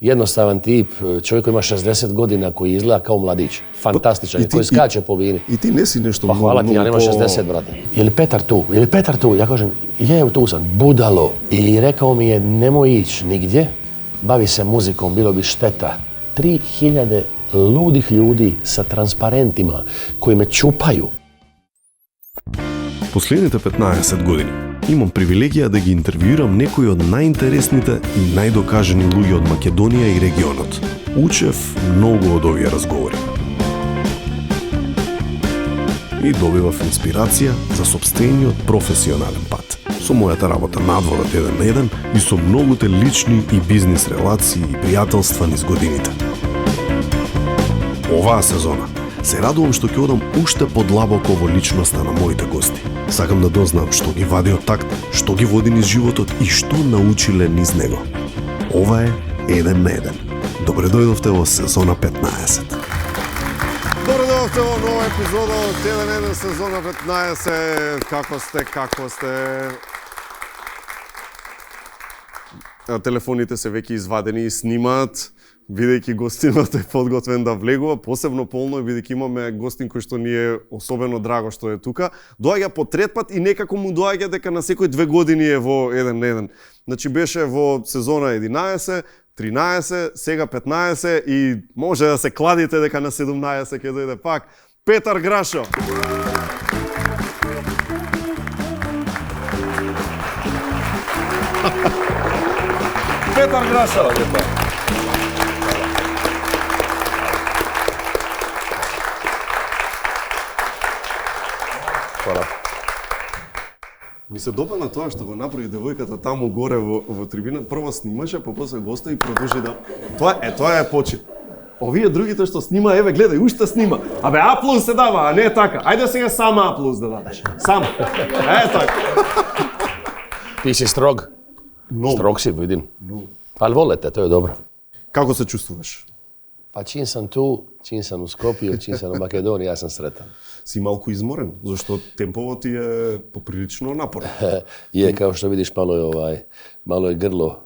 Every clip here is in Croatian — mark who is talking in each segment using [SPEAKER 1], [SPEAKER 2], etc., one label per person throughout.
[SPEAKER 1] jednostavan tip, čovjek koji ima 60 godina, koji izgleda kao mladić. Fantastičan, koji skače po vini.
[SPEAKER 2] I ti nisi nešto
[SPEAKER 1] Pa hvala ti, ja nemam 60, brate. Je li Petar tu? Ja kažem, tu sam, budalo. I rekao mi je, nemoj ići nigdje, bavi se muzikom, bilo bi šteta. 3000 ludih ljudi sa transparentima koji me čupaju.
[SPEAKER 2] Последните 15 години имам привилегија да ги интервјуирам некои од најинтересните и најдокажани луѓе од Македонија и регионот. Учев многу од овие разговори. И добивав инспирација за сопствениот професионален пат. Со мојата работа надвор од 1 на 1 и со многуте лични и бизнис релации и пријателства низ годините. Оваа сезона се радувам што ќе одам уште подлабоко во личноста на моите гости. Сакам да дознам што ги вади од такт, што ги води низ животот и што научиле низ него. Ова е 1 на 1. Добре дојдовте во сезона 15. Добре дојдовте во нова епизода од 1 на 1 сезона 15. Како сте? Телефоните се веќе извадени и снимаат. Бидејќи гостинот е подготвен да влегува, посебно полно е бидејќи имаме гостин кој што ни е особено драго што е тука. Доаѓа по трет пат и некако му доаѓа дека на секој 2 години е во 1 на 1. Значи беше во сезона 11, 13, сега 15 и може да се кладите дека на 17 ќе дојде пак. Петар Грашо. Петар Грашо.
[SPEAKER 1] Hvala.
[SPEAKER 2] Ми се допадна тоа што го направи девојката таму горе во трибина. Прво снимаше, после госто и продолжи да... Тоа е почит. Овие другите што снима, еве гледај, уште снима. Абе, аплауз се дава, а не е така. Ајде сега сама аплауз да дадеш. Сам. Така.
[SPEAKER 1] Ti si strog.
[SPEAKER 2] No.
[SPEAKER 1] Strog si, vidim. No. Ali volete, to je dobro.
[SPEAKER 2] Како се чувствуваш?
[SPEAKER 1] Pa čim sam tu, čim sam u Skopju, čim sam u Makedoniji, ja sam sretan.
[SPEAKER 2] Си малку изморен, зашто темпово ти е поприлично напорно.
[SPEAKER 1] Je, kao što vidiš, malo je grlo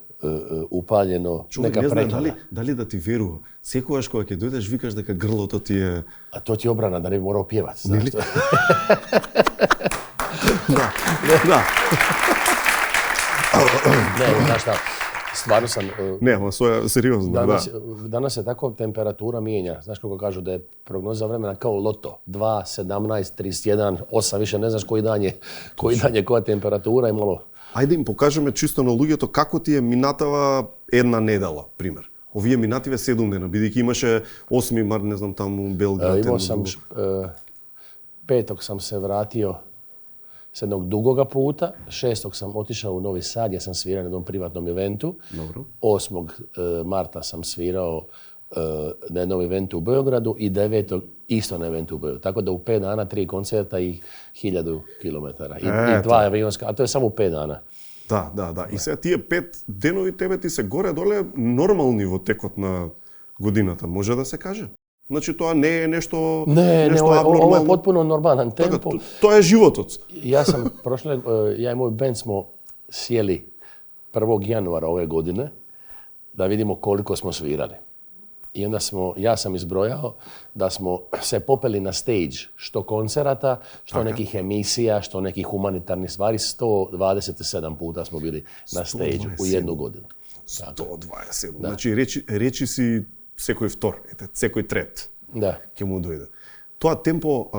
[SPEAKER 1] upaljeno,
[SPEAKER 2] Човек
[SPEAKER 1] neka
[SPEAKER 2] не знае
[SPEAKER 1] prehlada.
[SPEAKER 2] дали да ти верува. Секогаш кога ќе дојдеш викаш дека грлото ти е...
[SPEAKER 1] A to ti je obrana da ne bi morao pjevat, znaš to?
[SPEAKER 2] Да.
[SPEAKER 1] Ne, znaš šta, stvarno sam...
[SPEAKER 2] Не, ама сериозно, да.
[SPEAKER 1] Danas se tako temperatura mijenja. Znaš kako kažu da je prognoza vremena kao loto. 2, 17, 31, 8, više ne znaš koji dan je koja temperatura i malo...
[SPEAKER 2] Ајде им покажеме чисто на луѓето како ти е минатава една недела, пример. Овие минативе 7 дена, бидејќи имаше 8 март, не знам, таму Белград.
[SPEAKER 1] Imao sam, 5. sam se vratio s jednog dugoga puta, 6. sam otišao u Novi Sad, ja sam svirao na jednom privatnom eventu.
[SPEAKER 2] Dobro.
[SPEAKER 1] 8. marta sam svirao na jednom eventu u Beogradu i 9. isto na eventu u Beogradu. Tako da u 5 dana 3 koncerta i 1000 kilometara. I 2 avionska, a to je samo u 5 dana.
[SPEAKER 2] Да. И сега тие 5 денови тебе ти се горе-доле нормални во текот на годината, може да се каже? Значи тоа не е нешто абнормално.
[SPEAKER 1] Ovo je potpuno normalan tempo.
[SPEAKER 2] Тоа е животот.
[SPEAKER 1] Ja i moj band smo sjeli 1. januara ove godine da vidimo koliko smo svirali. I onda ja sam izbrojao da smo se popeli na stage što koncerata, što nekih emisija, što nekih humanitarnih stvari. 127 puta smo bili na stage u jednu godinu.
[SPEAKER 2] 127. Значи речи си секој втор, секој трет.
[SPEAKER 1] Да.
[SPEAKER 2] Ќе му дојде. Тоа темпо,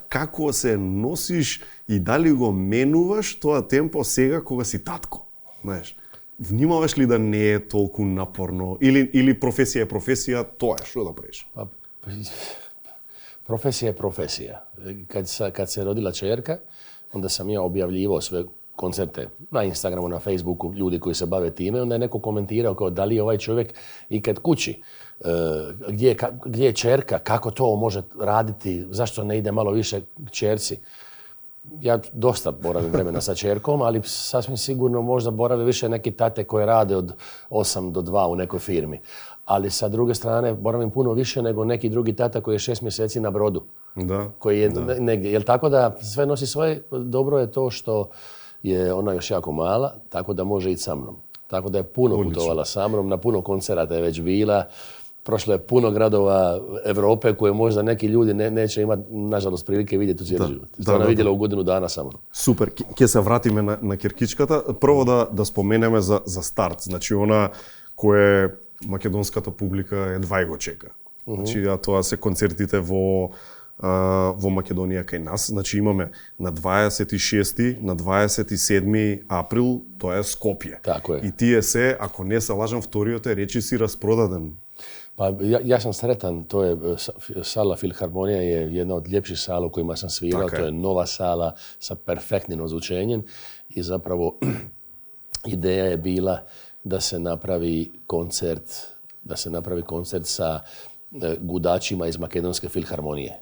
[SPEAKER 2] како се носиш и дали го менуваш тоа темпо сега кога си татко? Знаеш, внимаваш ли да не е толку напорно или професија е професија, тоа е што да правиш?
[SPEAKER 1] Profesija je profesija. Kad se rodila čerka, onda sam ja objavljivao sve koncerte na Instagramu, na Facebooku, ljudi koji se bave time, onda je neko komentirao kao da li je ovaj čovjek ikad kući, gdje je čerka, kako to može raditi, zašto ne ide malo više čerci. Ja dosta boravim vremena sa čerkom, ali sasvim sigurno možda borave više neki tate koje rade od 8 do 2 u nekoj firmi. Ali sa druge strane boravim puno više nego neki drugi tata koji je 6 mjeseci na brodu.
[SPEAKER 2] Da.
[SPEAKER 1] Koji je negdje. Jel tako da sve nosi svoje? Dobro je to što je ona još jako mala, tako da može ići sa mnom. Tako da je puno putovala sa mnom, na puno koncerata je već bila. Prošlo je puno gradova Europe koje možda neki ljudi neće imati, nažalost, prilike vidjeti u cijeli život. To ona vidjela u godinu dana samo.
[SPEAKER 2] Супер, ќе се вратиме на киркичката. Прво да споменеме за старт. Значи, она кое македонската публика едва го чека. Значи, тоа се концертите во Македонија кај нас. Значи, имаме на 26, на 27 април, тоа е Скопје.
[SPEAKER 1] Tako je.
[SPEAKER 2] И тие се, ако не се лажам, вториот е речиси распродаден.
[SPEAKER 1] Pa ja sam sretan, to je sala Filharmonija je jedna od ljepših sala u kojima sam svirao, to je nova sala sa perfektnim ozvučenjem i zapravo ideja je bila da se napravi koncert sa gudačima iz Makedonske filharmonije.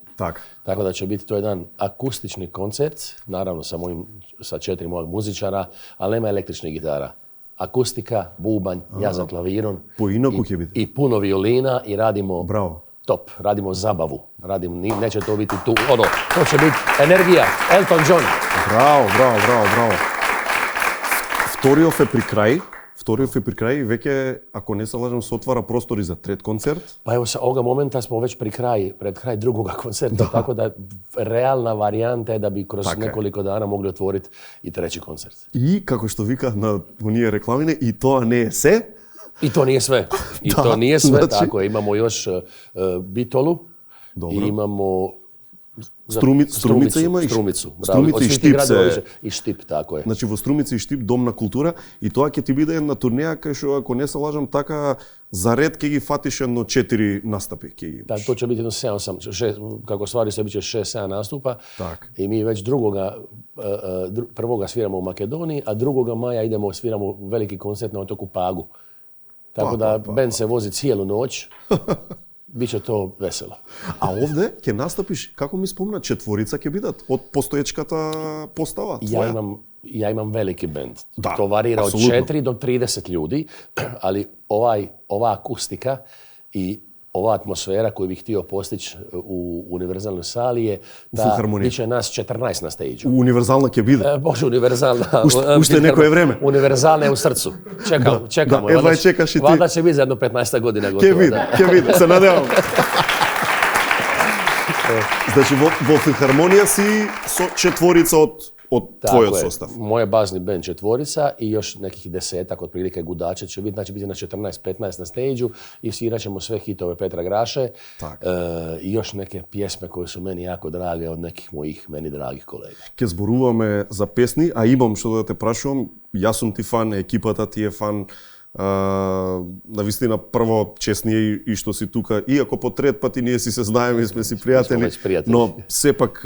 [SPEAKER 1] Tako da će biti to jedan akustični koncert, naravno sa 4 mojeg muzičara, ali nema električnih gitara. Akustika, bubanj, ja za klavirom i puno violina i radimo top, radimo zabavu. Neće to biti tu, to će biti energija, Elton John.
[SPEAKER 2] Браво. Вториот е при крај и веќе, ако не се лажам, се отвара простори за трет концерт.
[SPEAKER 1] Pa evo sa ovoga momenta smo već pred kraj drugoga koncerta, tako da realna varijanta je da bi kroz nekoliko dana mogli otvoriti i treći koncert.
[SPEAKER 2] I kako što vika na onije reklamine, i to ne je sve.
[SPEAKER 1] I to nije sve. To nije sve, znači... tako je. Imamo još Bitolu, i imamo
[SPEAKER 2] Струмица има и
[SPEAKER 1] Струмицу.
[SPEAKER 2] Струмица и Штип се.
[SPEAKER 1] И Штип, тако е.
[SPEAKER 2] Значи во Струмица и Штип Дом на култура и тоа ќе ти биде една турнеја кај што, ако не се лажам, така за ред ќе ги фатиш едно 4 настапи ќе ги.
[SPEAKER 1] Да, тоа ќе биде едно 7, како ствари се биće 6-7 наступа.
[SPEAKER 2] Так.
[SPEAKER 1] И ми веќе првога свирamo u Makedoniji, a 2. maja sviramo veliki koncert na otoku Pagu. Tako da bend se vozi cijelu noć. Biće to veselo.
[SPEAKER 2] A ovde ќе настапиш, како ми спомна, 4 ќе бидат од постоечката постава твоја.
[SPEAKER 1] Ja imam veliki bend. To varira od 4 do 30 ljudi, ali ova akustika i ova atmosfera koju bih htio postići u univerzalnoj sali je da biće nas 14 na stage-u.
[SPEAKER 2] Univerzalna će biti?
[SPEAKER 1] Bože, univerzalna.
[SPEAKER 2] Ušte neko je vreme.
[SPEAKER 1] Univerzalna je u srcu. Čekamo.
[SPEAKER 2] Edva je čekaš i ti.
[SPEAKER 1] Vlada će biti za jedno 15 godina gotovo.
[SPEAKER 2] Ke vidi, se nadevamo. Znači, vo Filharmonija si 4 od tvojeg sostava.
[SPEAKER 1] Moj bazni band 4 i još nekih 10 otprilike gudača će biti, znači biti na 14-15 na stage-u i svirat ćemo sve hitove Petra Graše i još neke pjesme koje su meni jako drage od nekih mojih meni dragih kolega.
[SPEAKER 2] Ке зборуваме за песни, а имам што да те прашувам, јас сум ти фан, екипата ти е фан, навистина прво честни и што си тука, иако по трет пат и ние си се знаеме и сме си пријатели, но сепак,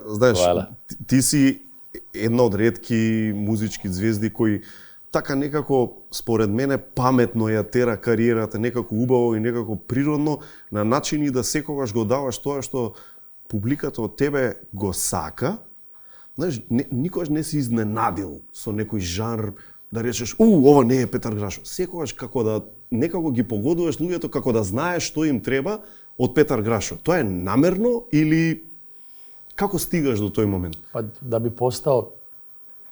[SPEAKER 2] знаеш, ти си една од ретки музички звезди кои така некако, според мене, паметно ја тера кариерата, некако убаво и некако природно, на начини да секогаш го даваш тоа што публиката од тебе го сака. Знаеш, никогаш не си изненадил со некој жанр, да речеш, ова не е Петар Грашо. Секогаш како да некако ги погодуваш луѓето, како да знаеш што им треба од Петар Грашо. Тоа е намерно или како стигаш до тој момент?
[SPEAKER 1] Pa da bi postao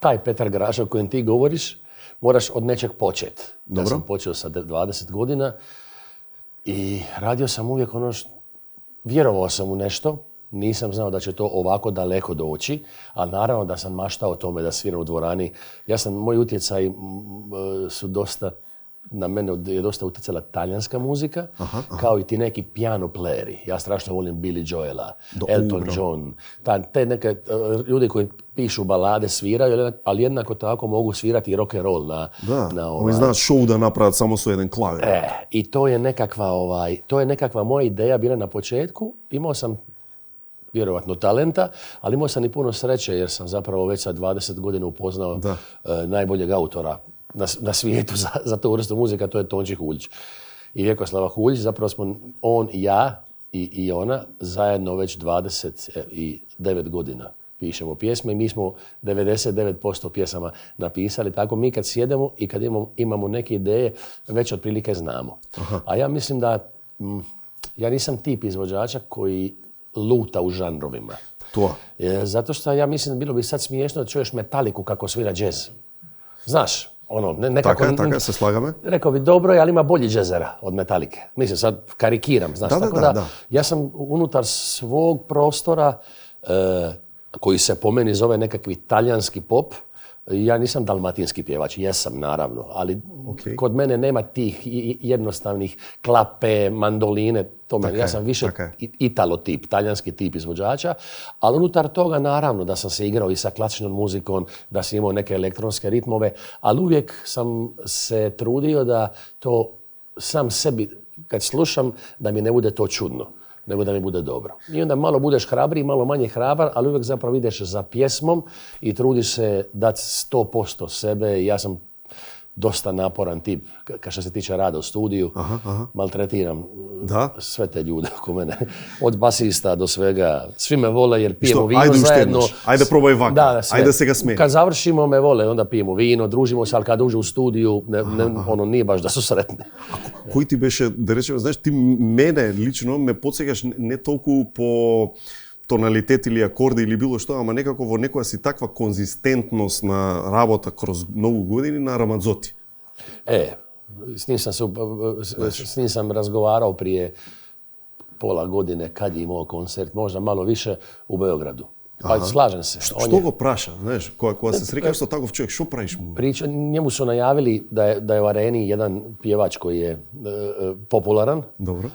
[SPEAKER 1] taj Petar Grašo o kojem ti govoriš, moraš od nečeg početi. Ja sam počeo sa 20 godina i radio sam uvijek vjerovao sam u nešto, nisam znao da će to ovako daleko doći, ali naravno da sam maštao o tome da sviram u dvorani. Moj utjecaj su dosta, na mene je dosta utjecala talijanska muzika, kao i ti neki piano playeri. Ja strašno volim Billy Joela, Elton John, te neke ljudi koji pišu balade, sviraju, ali jednako tako mogu svirati i rock and roll
[SPEAKER 2] Oni znaš show da napraviti samo su jedan klavir.
[SPEAKER 1] I to je nekakva moja ideja bila na početku. Imao sam vjerovatno talenta, ali imao sam i puno sreće jer sam zapravo već sa 20 godina upoznao najboljeg autora na svijetu za tu vrstu muzika, to je Tonči Huljić. I Vjekoslava Huljić, zapravo smo on i ja i ona zajedno već 29 godina pišemo pjesme i mi smo 99% pjesama napisali. Tako mi kad sjedemo i kad imamo neke ideje, već otprilike znamo. A ja mislim da ja nisam tip izvođača koji luta u žanrovima. Zato što ja mislim da bilo bi sad smiješno da čuješ Metaliku kako svira džez. Znaš, nekako...
[SPEAKER 2] Така, се sлагаме.
[SPEAKER 1] Rekao bi, dobro je, ali ima bolji džezera od Metalike. Mislim, sad karikiram, znaš. Tako da, ja sam unutar svog prostora, koji se po meni zove nekakvi talijanski pop, ja nisam dalmatinski pjevač, jesam naravno, ali kod mene nema tih jednostavnih klape, mandoline, ja sam više italo tip, talijanski tip izvođača, ali unutar toga naravno da sam se igrao i sa klasičnom muzikom, da sam imao neke elektronske ritmove, ali uvijek sam se trudio da to sam sebi, kad slušam, da mi ne bude to čudno, nego da mi bude dobro. I onda malo budeš hrabriji, malo manje hrabar, ali uvijek zapravo ideš za pjesmom i trudiš se dati 100% sebe. Ja sam dosta naporan tip, što se tiče rada u studiju. Maltretiram sve te ljude oko mene. Od basista do svega. Svi me vole jer pijemo vino zajedno.
[SPEAKER 2] Ajde probaj vaka. Ajde se ga smije.
[SPEAKER 1] Kad završimo me vole, onda pijemo vino, družimo se, ali kad uđu u studiju, nije baš da su sretni.
[SPEAKER 2] Кој ти беше, да речеме, знаеш, ти мене лично ме подсегаш не толку по тоналитет или акорди или било што, ама некако во некоја си таква конзистентност на работа кроз многу години на Рамадзоти.
[SPEAKER 1] S njim sam razgovarao prije pola godine kad je imao koncert, možda malo više u Beogradu. Pa slažem se.
[SPEAKER 2] Što go praša, znaš, koja se srekaš što takov čovjek, što praviš mu?
[SPEAKER 1] Njemu su najavili da je u areni jedan pjevač koji je popularan,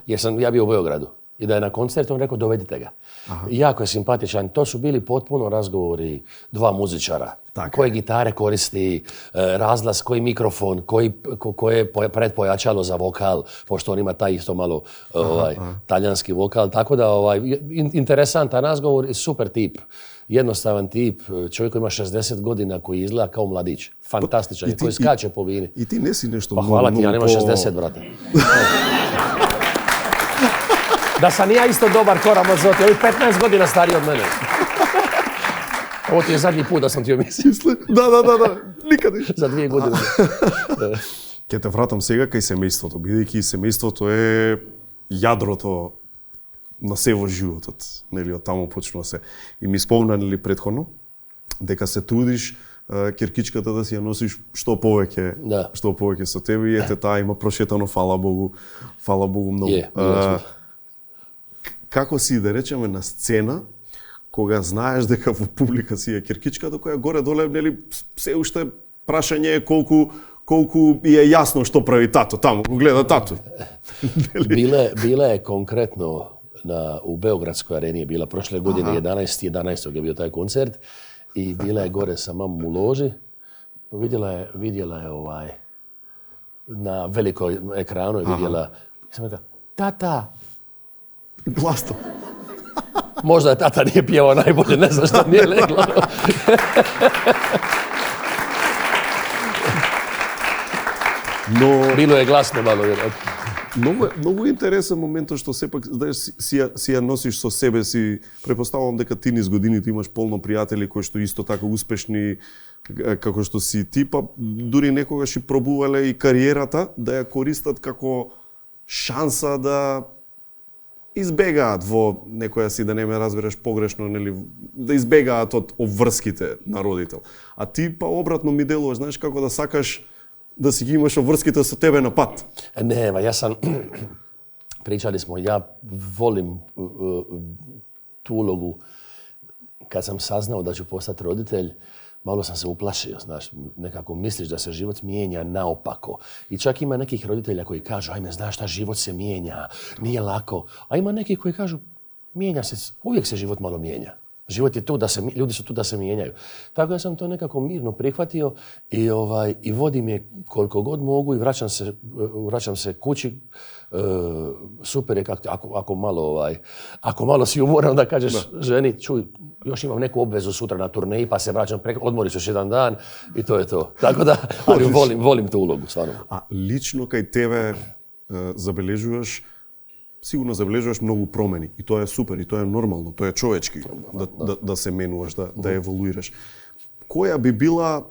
[SPEAKER 1] jer sam ja bio u Beogradu. I da je na koncertu on rekao dovedite ga. Jako je simpatičan. To su bili potpuno razgovori dva muzičara. Koje gitare koristi, razglas, koji mikrofon, koje pretpojačalo za vokal, pošto on ima taj isto malo talijanski vokal. Tako da interesantan razgovor i super tip. Jednostavan tip, čovjek koji ima 60 godina, koji izgleda kao mladić. Fantastičan, koji skače po vini.
[SPEAKER 2] I ti nesi nešto...
[SPEAKER 1] Pa hvala ti, ja nemam 60, brate. Da sam ja isto dobar ko Ramazzotti, ovih 15 godina stariji od mene. Ovo ti je zadnji put da sam ti omislio.
[SPEAKER 2] Da, nikad više.
[SPEAKER 1] За 2 години.
[SPEAKER 2] Ке те вратам сега кај семејството, бидејќи семејството е јадрото на се во животот, нели, од таму почнува се. И ми спомна, нели, претходно, дека се трудиш киркичката да си ја носиш што повеќе со тебе, и ете таа има прошетано, фала Богу многу. Како си, да речеме, на сцена, кога знаеш дека во публика си е киркичката, која горе-доле, нели, се уште прашање е колку и е јасно што прави тато таму, го гледа тато.
[SPEAKER 1] Bila je konkretno u Beogradskoj areni, je bila prošle godine 11. je bio taj koncert i bila je gore sa mamom u loži. Vidjela je na velikoj ekranu je vidjela, sam rekao, tata!
[SPEAKER 2] Glasno.
[SPEAKER 1] Možda je tata nije pjevao najbolje, ne znam što nije leglo. Bilo je glasno malo, vjerojatno.
[SPEAKER 2] Многу интересен моментот што сепак си ја носиш со себе си. Препоставувам дека ти низ годините имаш полно пријатели кои што исто така успешни како што си ти, па дури некогаш и пробувале и кариерата да ја користат како шанса да избегаат во некоја си, да не ме разбереш погрешно, нели, да избегаат од обврските на родител. А ти па обратно ми делуваш, знаеш, како да сакаш да си ги имаш обврските со тебе на пат.
[SPEAKER 1] Ne, ja sam, pričali smo, ja volim tu ulogu. Kad sam saznao da ću postati roditelj, malo sam se uplašio, znaš, nekako misliš da se život mijenja naopako. I čak ima nekih roditelja koji kažu, ajme, znaš šta, život se mijenja, nije lako. A ima nekih koji kažu, mijenja se, uvijek se život malo mijenja. Život je tu ljudi su tu da se mijenjaju. Tako da sam to nekako mirno prihvatio i vodim je koliko god mogu i vraćam se kući. Super je ako malo si umoran, onda kažeš ženi, čuj, još imam neku obvezu sutra na turneji, pa se vraćam, odmoriš još jedan dan i to je to. Tako da, ali volim tu ulogu, stvarno.
[SPEAKER 2] A lično kај тебе забележуваш, сигурно забележуваш многу промени и тоа е супер и тоа е нормално, тоа е човечки да се менуваш, да еволуираш. Која би била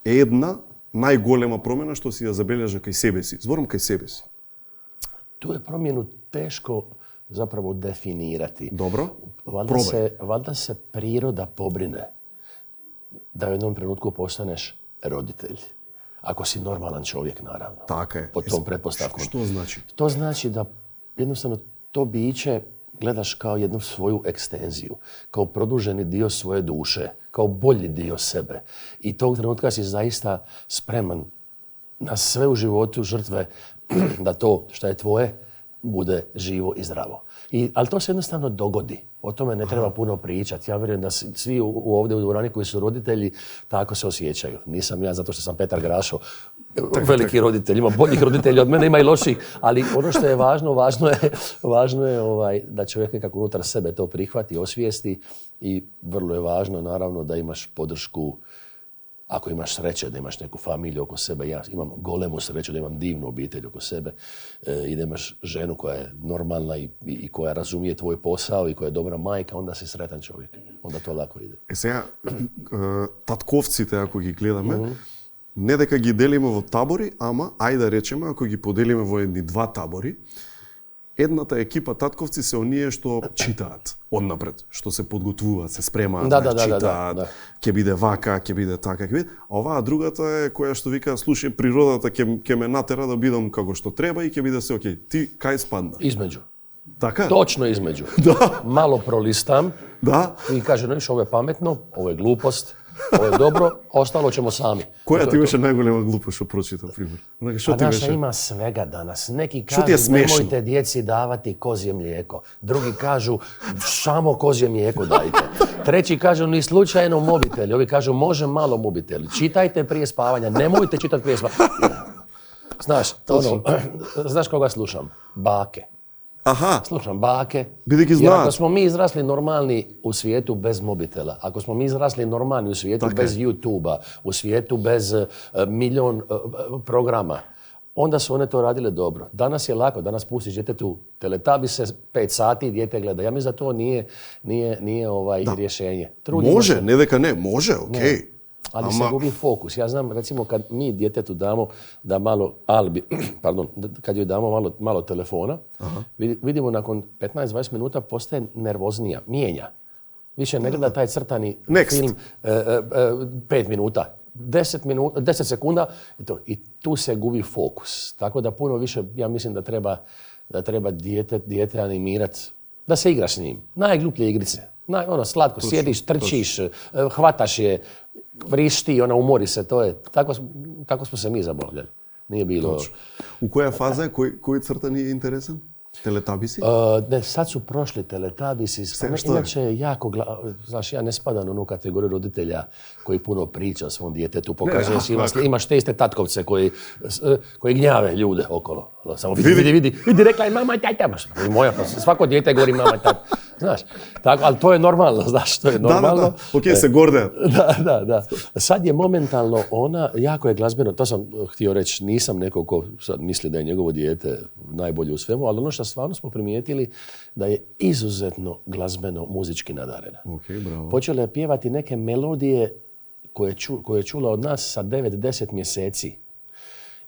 [SPEAKER 2] една најголема промена што си ја забележа кај себе си? Зборам кај себе си.
[SPEAKER 1] Tu je promjenu teško zapravo definirati.
[SPEAKER 2] Dobro,
[SPEAKER 1] Valjda se priroda pobrine da u jednom trenutku postaneš roditelj. Ako si normalan čovjek, naravno.
[SPEAKER 2] Tako je.
[SPEAKER 1] Pod tom pretpostavkom.
[SPEAKER 2] Što znači?
[SPEAKER 1] To znači da jednostavno to biće gledaš kao jednu svoju ekstenziju, kao produženi dio svoje duše, kao bolji dio sebe. I tog trenutka si zaista spreman na sve u životu žrtve da to što je tvoje bude živo i zdravo. Ali to se jednostavno dogodi. O tome ne treba puno pričati. Ja vjerujem da svi ovdje u dvorani koji su roditelji tako se osjećaju. Nisam ja zato što sam Petar Grašo, veliki roditelj. Ima boljih roditelja od mene, ima i loših. Ali ono što je važno je da čovjek nekako unutar sebe to prihvati, osvijesti i vrlo je važno naravno da imaš podršku. Ako imaš sreće da imaš neku familiju oko sebe, ja imam golemu sreću da imam divnu obitelj oko sebe i da imaš ženu koja je normalna i koja razumije tvoj posao i koja je dobra majka, onda si sretan čovjek. Onda to lako ide.
[SPEAKER 2] Сега, татковците, ако ги гледаме, не дека ги делиме во табори, ама, ајде да речеме, ако ги поделиме во едни два табори, едната екипа татковци се оние што читаат однапред, што се подготвуваат, се спремаат, читаат, ќе биде вака, ќе биде така, ќе биде. А оваа другата е која што вика, слушај, природата ќе ме натера да бидам како што треба и ќе биде се окей. Ти кај спадна?
[SPEAKER 1] Измеѓу.
[SPEAKER 2] Така?
[SPEAKER 1] Točno između.
[SPEAKER 2] Da.
[SPEAKER 1] Malo prolistam i kaže, no, ovo je pametno, ovo je glupost, ovo je dobro, ostalo ćemo sami.
[SPEAKER 2] Koja ti беше najголема глупост што прочита, пример?
[SPEAKER 1] A naša ima svega danas. Neki kažu, nemojte djeci davati kozje mlijeko. Drugi kažu, samo kozje mlijeko dajte. Treći kažu, ni slučajno mobiteli. Ovi kažu, može malo mobiteli. Čitajte prije spavanja, nemojte čitati prije spavanja. Znaš koga slušam? Bake.
[SPEAKER 2] Aha.
[SPEAKER 1] Slušam bake.
[SPEAKER 2] Jer
[SPEAKER 1] ako smo mi izrasli normalni u svijetu bez mobitela, ako smo mi izrasli normalni u svijetu bez YouTube-a, u svijetu bez milion programa, onda su one to radile dobro. Danas je lako, danas pustiš djetetu Teletubbies 5 sati, dijete gleda. Ja mislim da to nije rješenje.
[SPEAKER 2] Može, ne deka ne, može, okej.
[SPEAKER 1] Ali se gubi fokus. Ja znam, recimo, kad mi djetetu damo da malo kad joj damo malo telefona, vidimo nakon 15-20 minuta postaje nervoznija, mijenja. Više ne gleda taj crtani film 5 minuta. 10 sekunda i tu se gubi fokus. Tako da puno više, ja mislim da treba dijete animirati, da se igra s njim. Najgluplje igrice. Slatko, sjediš, trčiš, hvataš je, vrišti, umori se, to je. Tako smo se mi zabavljali. Nije bilo...
[SPEAKER 2] U koja faza je? Koji crtani je interesan? Teletubbiesi?
[SPEAKER 1] Ne, sad su prošli Teletubbiesi. Inače je jako... Znaš, ja ne spadam u onu kategoriju roditelja koji puno priča o svom djetetu. Pokazuje si, imaš te iste tatkovce koji gnjave ljude okolo. Samo vidi, rekla je mama i tata. I moja, svako dijete govori mama i tata. Znaš, tako, ali to je normalno, znaš, to je normalno.
[SPEAKER 2] Da. Okej, se gorde.
[SPEAKER 1] Da. Sad je momentalno ona, jako je glazbeno, to sam htio reći, nisam neko ko sad misli da je njegovo dijete najbolje u svemu, ali ono što stvarno smo primijetili da je izuzetno glazbeno muzički nadarena.
[SPEAKER 2] Okay, bravo.
[SPEAKER 1] Počela je pjevati neke melodije koje je čula od nas sa 9-10 mjeseci.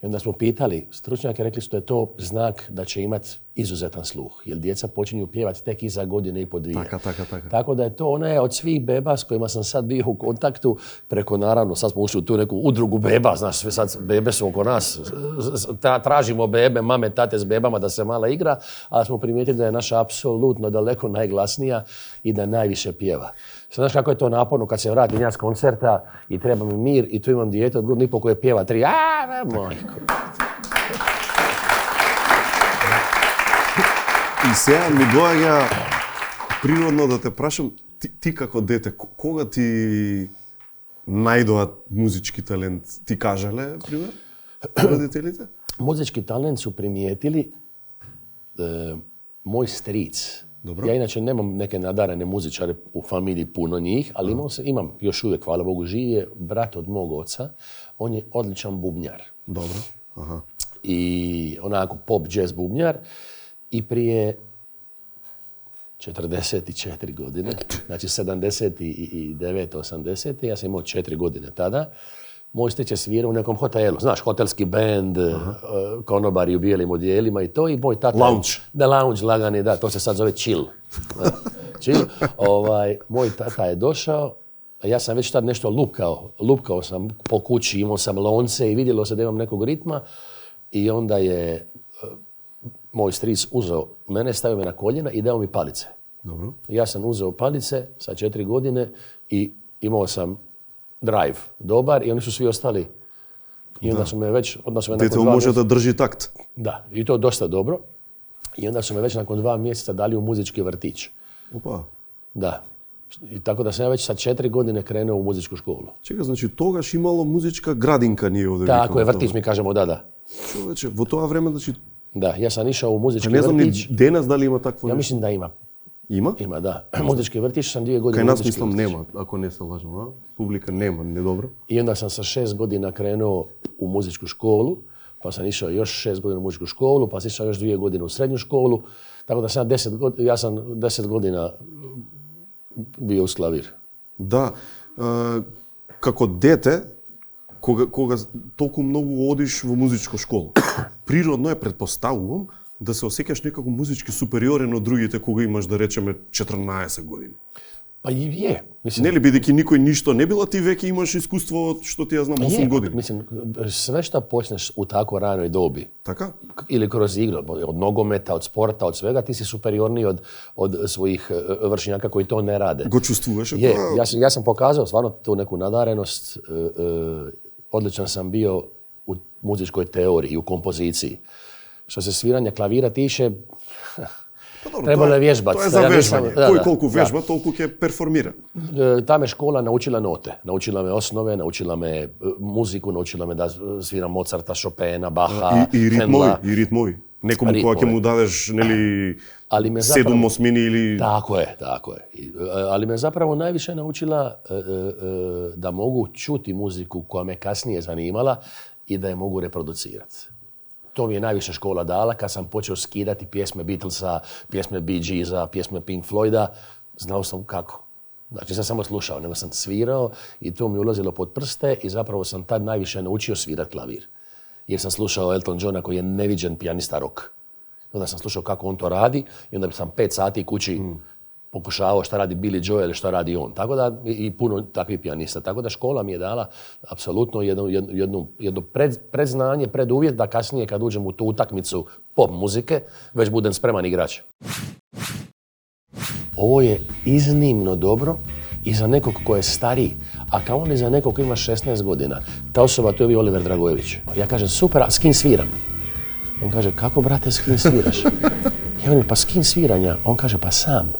[SPEAKER 1] I onda smo pitali, stručnjake rekli su da je to znak da će imati izuzetan sluh. Jer djeca počinju pjevati tek iza godine i po dvije. Tako da je to, ona je od svih beba s kojima sam sad bio u kontaktu, preko naravno, sad smo ušli u tu neku udrugu beba, znaš, sve sad bebe su oko nas, tražimo bebe, mame, tate s bebama da se mala igra, ali smo primijetili da je naša apsolutno daleko najglasnija i da najviše pjeva. Znaš kako je to naporno kad se vratim ja s koncerta i treba mi mir i tu imam dijete od godinu i pol koje pjeva 3. Majko.
[SPEAKER 2] И сега ми доаѓа природно да те прашам, ти како дете, кога ти најдоа музички талент? Ти кажале, пример, родителите?
[SPEAKER 1] Muzički talent su primijetili moj stric.
[SPEAKER 2] Dobro.
[SPEAKER 1] Ja inače nemam neke nadarene muzičare u familiji, puno njih, ali imam još uvijek, hvala Bogu, živ je brat od mog oca. On je odličan bubnjar.
[SPEAKER 2] Dobro. Aha.
[SPEAKER 1] I onako pop jazz bubnjar. I prije 44 godine, znači 79. 80. ja sam imao 4 godine tada. Moj stric je svirao u nekom hotelu, znaš, hotelski band, konobari u bijelim odjelima i to. I moj tata...
[SPEAKER 2] Lounge.
[SPEAKER 1] Da, lounge lagani, da, to se sad zove chill. Chill. Moj tata je došao ja sam već tad nešto lupkao sam po kući, imao sam lonce i vidjelo se da imam nekog ritma i onda je moj stric uzeo mene, stavio me na koljena i dao mi palice.
[SPEAKER 2] Dobro.
[SPEAKER 1] Ja sam uzeo palice sa 4 godine i imao sam drive dobar i oni su svi ostali. I onda su me već,
[SPEAKER 2] Dete može da drži takt.
[SPEAKER 1] Da, i to dosta dobro. I onda su me već nakon 2 mjeseca dali u muzički vrtić.
[SPEAKER 2] Opa.
[SPEAKER 1] Da. I tako da sam ja već sa 4 godine krenuo u muzičku školu.
[SPEAKER 2] Čekaj, znači тогаш имало музичка градинка ние овде.
[SPEAKER 1] Tako je, vrtić mi kažemo, da.
[SPEAKER 2] Човече, во тоа време, значи...
[SPEAKER 1] Da, ja sam išao u muzički
[SPEAKER 2] Не знам
[SPEAKER 1] vrtić.
[SPEAKER 2] ни денес дали има такво
[SPEAKER 1] Ja
[SPEAKER 2] нешто.
[SPEAKER 1] mislim da ima.
[SPEAKER 2] Има?
[SPEAKER 1] Ima, da. Muzički vrtić sam 2 godine
[SPEAKER 2] Кај
[SPEAKER 1] u
[SPEAKER 2] нас
[SPEAKER 1] muzički
[SPEAKER 2] мислам
[SPEAKER 1] vrtić.
[SPEAKER 2] нема, ако не се лажам, а? Публика нема, не добро.
[SPEAKER 1] I onda sam sa 6 godina krenuo u muzičku školu, pa sam išao još 6 godina u muzičku školu, pa sam išao još 2 godine u srednju školu. Tako da sam ja sam 10 godina bio uz klavir.
[SPEAKER 2] Да, како дете, кога толку многу одиш во музичка школа, природно е, предпоставувам, да се осеќаш некако музички супериорен од другите кога имаш, да речеме, 14 години.
[SPEAKER 1] Pa i je. Mislim,
[SPEAKER 2] Нели, бидејќи никој ништо не била, ти веќе имаш искуство од, што ти ја знам, 8 години.
[SPEAKER 1] Mislim, sve što počneš u tako ranoj dobi,
[SPEAKER 2] Така?
[SPEAKER 1] ili kroz igru, od nogometa, od sporta, od svega, ti si superiorniji od svojih vršnjaka koji to ne rade.
[SPEAKER 2] Го чувствуваш?
[SPEAKER 1] Je, ja sam pokazao stvarno tu neku nadarenost, odličan sam bio u muzičkoj teoriji, u kompoziciji. Što se sviranja klavira tiče, trebalo je vježbati.
[SPEAKER 2] Тоа е за вежбање. Кој колку вежба, толку ќе перформира.
[SPEAKER 1] Ta me škola naučila note, naučila me osnove, naučila me muziku, naučila me da sviram Mozarta, Chopina, Bacha, Händla.
[SPEAKER 2] И ритмови. Некому кога ќе му дадеш, нели,
[SPEAKER 1] Ali me
[SPEAKER 2] 7 осмини или...
[SPEAKER 1] Tako je. Ali me zapravo najviše naučila da mogu čuti muziku koja me kasnije zanimala i da je mogu reproducirati. To mi je najviše škola dala kad sam počeo skidati pjesme Beatlesa, pjesme Bee Geesa, pjesme Pink Floyda, znao sam kako. Znači, nisam samo slušao, nego sam svirao i to mi ulazilo pod prste i zapravo sam tad najviše naučio svirati klavir. Jer sam slušao Elton Johna koji je neviđen pijanista rock. Onda sam slušao kako on to radi i onda sam 5 sati kući pokušavao šta radi Billy Joel ili šta radi on. Tako da, i puno takvih pijanista. Tako da škola mi je dala apsolutno jedno predznanje, preduvjet da kasnije kad uđem u tu utakmicu pop muzike, već budem spreman igrač. Ovo je iznimno dobro i za nekog ko je stariji, a kamoli za nekog ko ima 16 godina. Ta osoba, to je bio Oliver Dragojević. Ja kažem, super, a s kim sviram? On kaže, kako brate, s kim sviraš? Ja velim, pa s kim sviranja? On kaže, pa sam.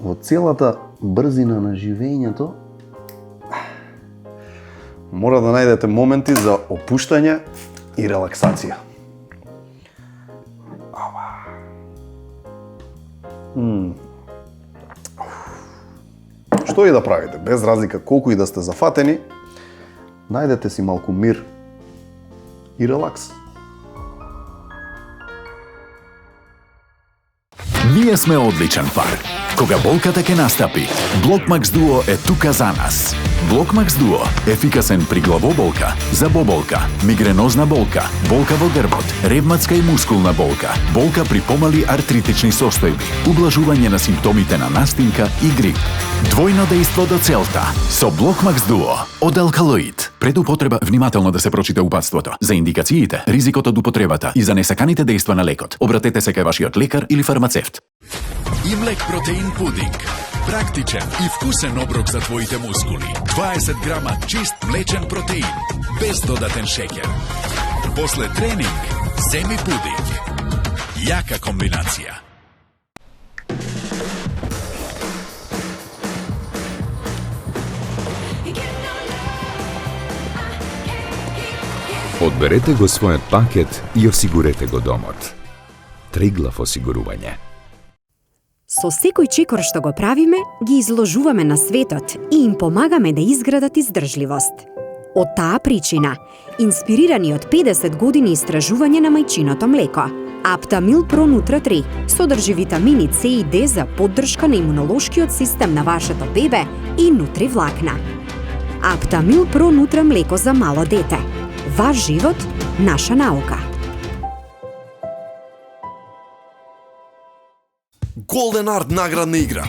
[SPEAKER 3] Во целата брзина на живењето мора да најдете моменти за опуштање и релаксација. Што и да правите, без разлика колку и да сте зафатени, најдете си малку мир и релакс.
[SPEAKER 4] Ние сме одличен пар. Кога болката ќе настапи, Блокмакс Дуо е тука за нас. Блокмакс Дуо – ефикасен при главоболка, забоболка, мигренозна болка, болка во грбот, ревматска и мускулна болка, болка при помали артритични состојби, ублажување на симптомите на настинка и грип. Двојно дејство до целта со Блокмакс Дуо од Алкалоид. Пред употреба внимателно да се прочита упатството. За индикациите, ризикот од употребата и за несаканите дејства на лекот, обратете се кај вашиот лекар или фармацевт.
[SPEAKER 5] Имлек протеин пудинг. Практичен и вкусен оброк за твоите мускули. 20 грама чист млечен протеин, без додатен шеќер. После тренинг, земи пудинг. Јака комбинација.
[SPEAKER 6] Одберете го својот пакет и осигурете го домот. Триглав осигурување.
[SPEAKER 7] Со секој чекор што го правиме, ги изложуваме на светот и им помагаме да изградат издржливост. Од таа причина, инспирирани од 50 години истражување на мајчиното млеко, Аптамил Про Нутра 3 содржи витамини С и Д за поддршка на имунолошкиот систем на вашето бебе и нутри влакна. Аптамил Про Нутра млеко за мало дете. Ваш живот, наша наука.
[SPEAKER 8] Golden Art наградна игра.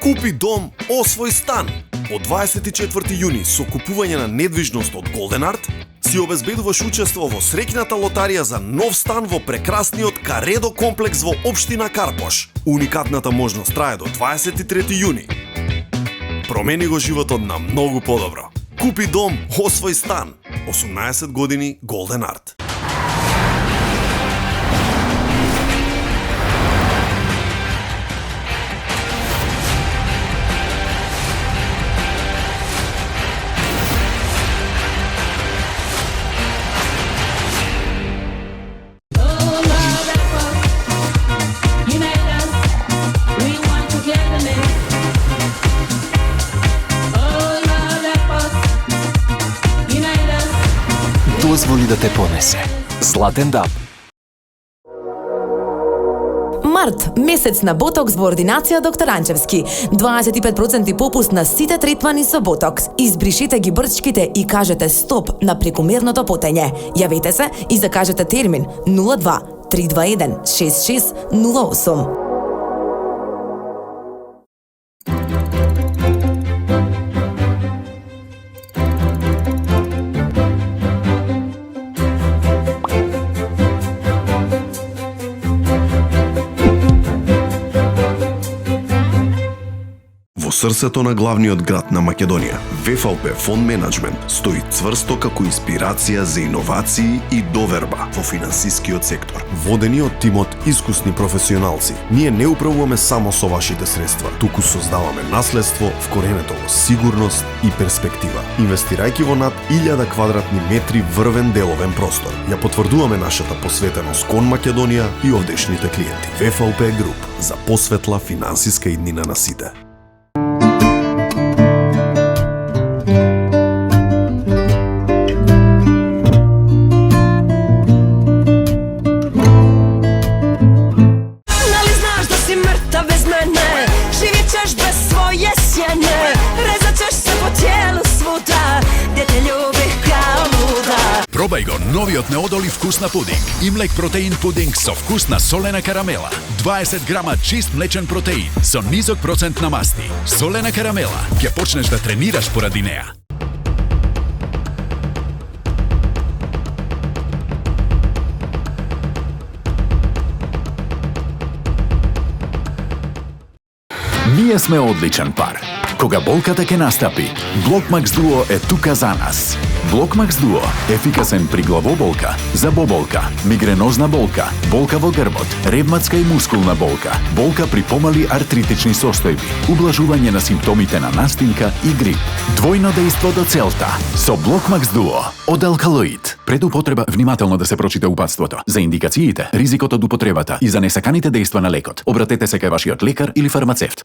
[SPEAKER 2] Купи дом, освој стан. Од 24 јуни со купување на недвижност од Golden Art си обезбедуваш учество во среќната лотарија за нов стан во прекрасниот Каредо комплекс во општина Карпош. Уникатната можност трае до 23 јуни. Промени го животот на многу подобро. Купи дом, освој стан. 18 години Golden Art.
[SPEAKER 8] Дозволи да те понесе. Златен даб.
[SPEAKER 9] Март, месец на ботокс во ординација доктор Анчевски. 25% попуст на сите третмани со ботокс. Избришете ги брчките и кажете стоп на прекомерното потење. Јавете се и закажете термин 02 321 6608.
[SPEAKER 2] Срцето на главниот град на Македонија, ВФЛП Фонд Менеджмент стои цврсто како инспирација за иновации и доверба во финансискиот сектор. Водени од тимот искусни професионалци, ние не управуваме само со вашите средства, туку создаваме наследство вкоренето во сигурност и перспектива. Инвестирајќи во над 1000 квадратни метри врвен деловен простор, ја потврдуваме нашата посветеност кон Македонија и овдешните клиенти. ВФЛП Груп, за посветла финансиска иднина на сите.
[SPEAKER 5] Пробај го новиот неодолив вкус на пудинг. Имлек протеин пудинг со вкус на солена карамела. 20 грама чист млечен протеин со низок процент на масти. Солена карамела, ќе почнеш да тренираш поради неа.
[SPEAKER 4] Ние сме одличен пар. Кога болката ќе настапи, Блокмакс Дуо е тука за нас. Блокмакс Дуо – ефикасен при главоболка, забоболка, мигренозна болка, болка во грбот, ревматска и мускулна болка, болка при помали артритични состојби, ублажување на симптомите на настинка и грип. Двојно дејство до целта со Блокмакс Дуо од алкалоид. Пред употреба внимателно да се прочита упатството. За индикациите, ризикот од употребата и за несаканите дејства на лекот, обратете се кај вашиот лекар или фармацевт.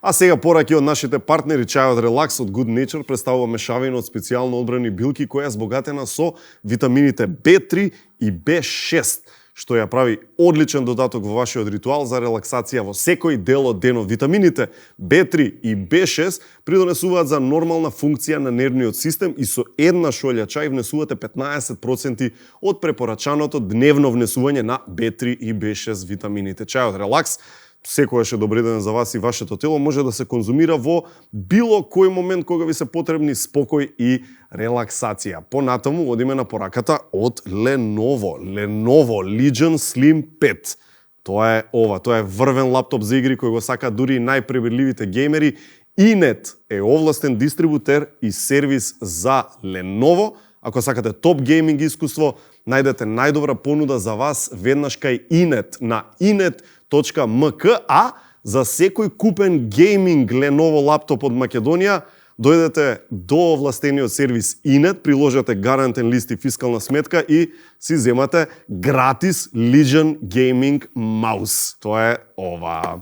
[SPEAKER 2] А сега пораки од нашите партнери, чајот Релакс од Good Nature представува мешавина од специјално одбрани билки која е збогатена со витамините B3 и B6, што ја прави одличен додаток во вашиот ритуал за релаксација во секој дел од денот. Витамините B3 и B6 придонесуваат за нормална функција на нервниот систем и со една шолја чај внесувате 15% од препорачаното дневно внесување на B3 и B6 витамините. Чајот Релакс секојаш е добреден за вас и вашето тело, може да се конзумира во било кој момент кога ви се потребни спокој и релаксација. Понатаму одиме на пораката од Lenovo. Lenovo Legion Slim 5. Тоа е врвен лаптоп за игри кој го сака дури и најпребирливите геймери. Inet е овластен дистрибутер и сервис за Lenovo. Ако сакате топ гейминг искуство, најдете најдобра понуда за вас веднаш кај Inet на inet.mk, а за секој купен гейминг Lenovo лаптоп од Македонија, дојдете до овластениот сервис Inet, приложете гарантен лист и фискална сметка и си земате гратис Legion Gaming Mouse. Тоа е ова.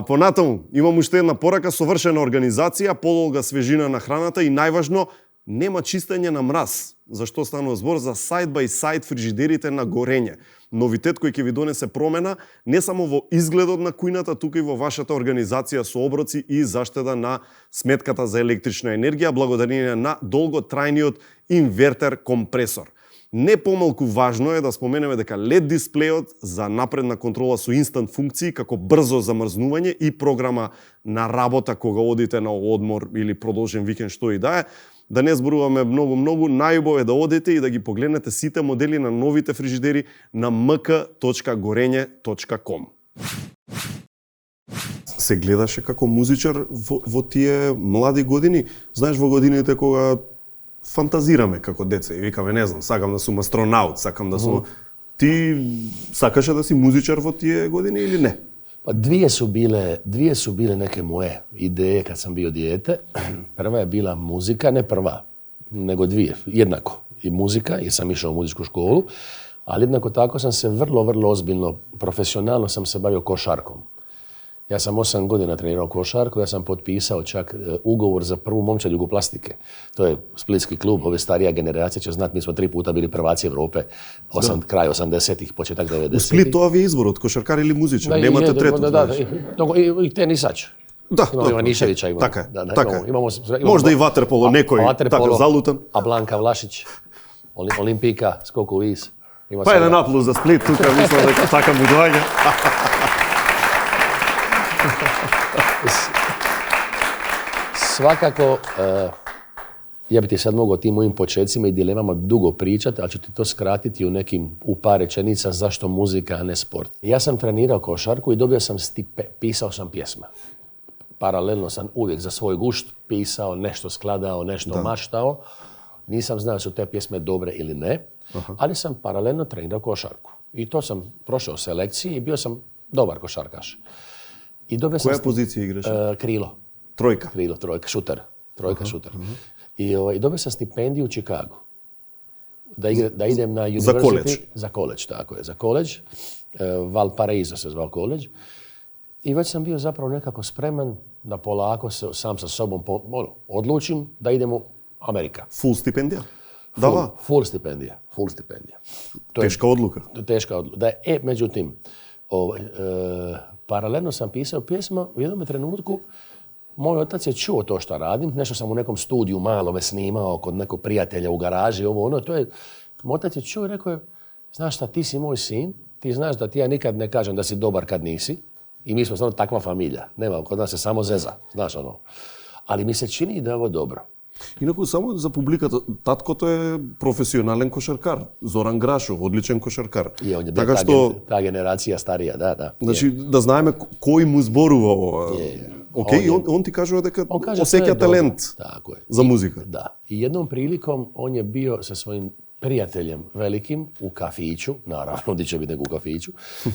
[SPEAKER 2] Понатаму, имам уште една порака: совршена организација, подолга свежина на храната и најважно, нема чистење на мраз. Зашто станува збор? За side by side фрижидерите на горење. Новитет кој ќе ви донесе промена не само во изгледот на кујната, туку и во вашата организација со оброци и заштеда на сметката за електрична енергија благодарение на долготрајниот инвертер компресор. Не помалку важно е да споменеме дека LED дисплејот за напредна контрола со инстант функции како брзо замрзнување и програма на работа кога одите на одмор или продолжен викенд, што и да е. Да не зборуваме многу, најубаво е да одите и да ги погледнете сите модели на новите фрижидери на mk.gorenje.com. Се гледаше како музичар во тие млади години. Знаеш, во годините кога фантазираме како деца и викаме, не знам, сакам да сум астронаут, сакам да сум... Ти сакаше да си музичар во тие години или не?
[SPEAKER 1] Pa dvije su bile neke moje ideje kad sam bio dijete. Prva je bila muzika, ne prva, nego dvije, jednako. I muzika, jer sam išao u muzičku školu, ali jednako tako sam se vrlo ozbiljno, profesionalno sam se bavio košarkom. Ja sam 8 godina trenirao košarku, ja sam potpisao čak ugovor za prvu momčad jugoplastike. To je splitski klub, ove starija generacija će znati, mi smo 3 puta bili prvaci Evrope, kraj 80-ih, početak 90-ih.
[SPEAKER 2] U Split to je izbor od košarkar ili muzičar, nemate tretu.
[SPEAKER 1] I tenisač.
[SPEAKER 2] Da,
[SPEAKER 1] imamo Ivaniševića imamo.
[SPEAKER 2] Така е.
[SPEAKER 1] Imamo,
[SPEAKER 2] možda i vaterpolo nekoj, tako zalutan.
[SPEAKER 1] A Blanka Vlašić, Olimpijka, skok u vis.
[SPEAKER 2] Pa jedan aplauz za Split, tuka mislim da taka budovanja.
[SPEAKER 1] Svakako, ja bi ti sad mogao o tim mojim počecima i dilemama dugo pričati, ali ću ti to skratiti u par rečenica zašto muzika, a ne sport. Ja sam trenirao košarku i dobio sam pisao sam pjesme. Paralelno sam uvijek za svoj gušt pisao, nešto skladao, nešto maštao. Nisam znao su te pjesme dobre ili ne, ali sam paralelno trenirao košarku. I to sam prošao selekcije i bio sam dobar košarkaš.
[SPEAKER 2] Koja pozicija igraš?
[SPEAKER 1] Krilo.
[SPEAKER 2] Trojka?
[SPEAKER 1] Krilo, trojka, šuter. Šuter. I dobio sam stipendiju u Chicagu. Da idem na university.
[SPEAKER 2] Za koledž?
[SPEAKER 1] Za koledž, tako je. Za koledž. Valparaiso se zvao koledž. I već sam bio zapravo nekako spreman da polako sam sa sobom odlučim da idemo Amerika.
[SPEAKER 2] Full stipendija?
[SPEAKER 1] Full stipendija.
[SPEAKER 2] Teška odluka?
[SPEAKER 1] Teška odluka. Međutim, paralelno sam pisao pjesma, u jednom trenutku moj otac je čuo to što radim, nešto sam u nekom studiju malome snimao kod nekog prijatelja u garaži, moj otac je čuo i rekao je, znaš šta, ti si moj sin, ti znaš da ti ja nikad ne kažem da si dobar kad nisi i mi smo stvarno takva familija, nema, kod nas se samo zeza, znaš ali mi se čini da je ovo dobro.
[SPEAKER 2] Инаку, само за публиката, таткото е професионален кошаркар. Зоран Грашов, одличен кошаркар.
[SPEAKER 1] И он е
[SPEAKER 2] така што
[SPEAKER 1] та генерација старија, да.
[SPEAKER 2] Значи да знаеме кој му зборува ова. Океј, он ти кажува дека осеќа талент за музика.
[SPEAKER 1] Да. И jednom prilikom on je bio sa svojim prijateljem velikim u kafiću, naravno, di će biti nego u kafiću,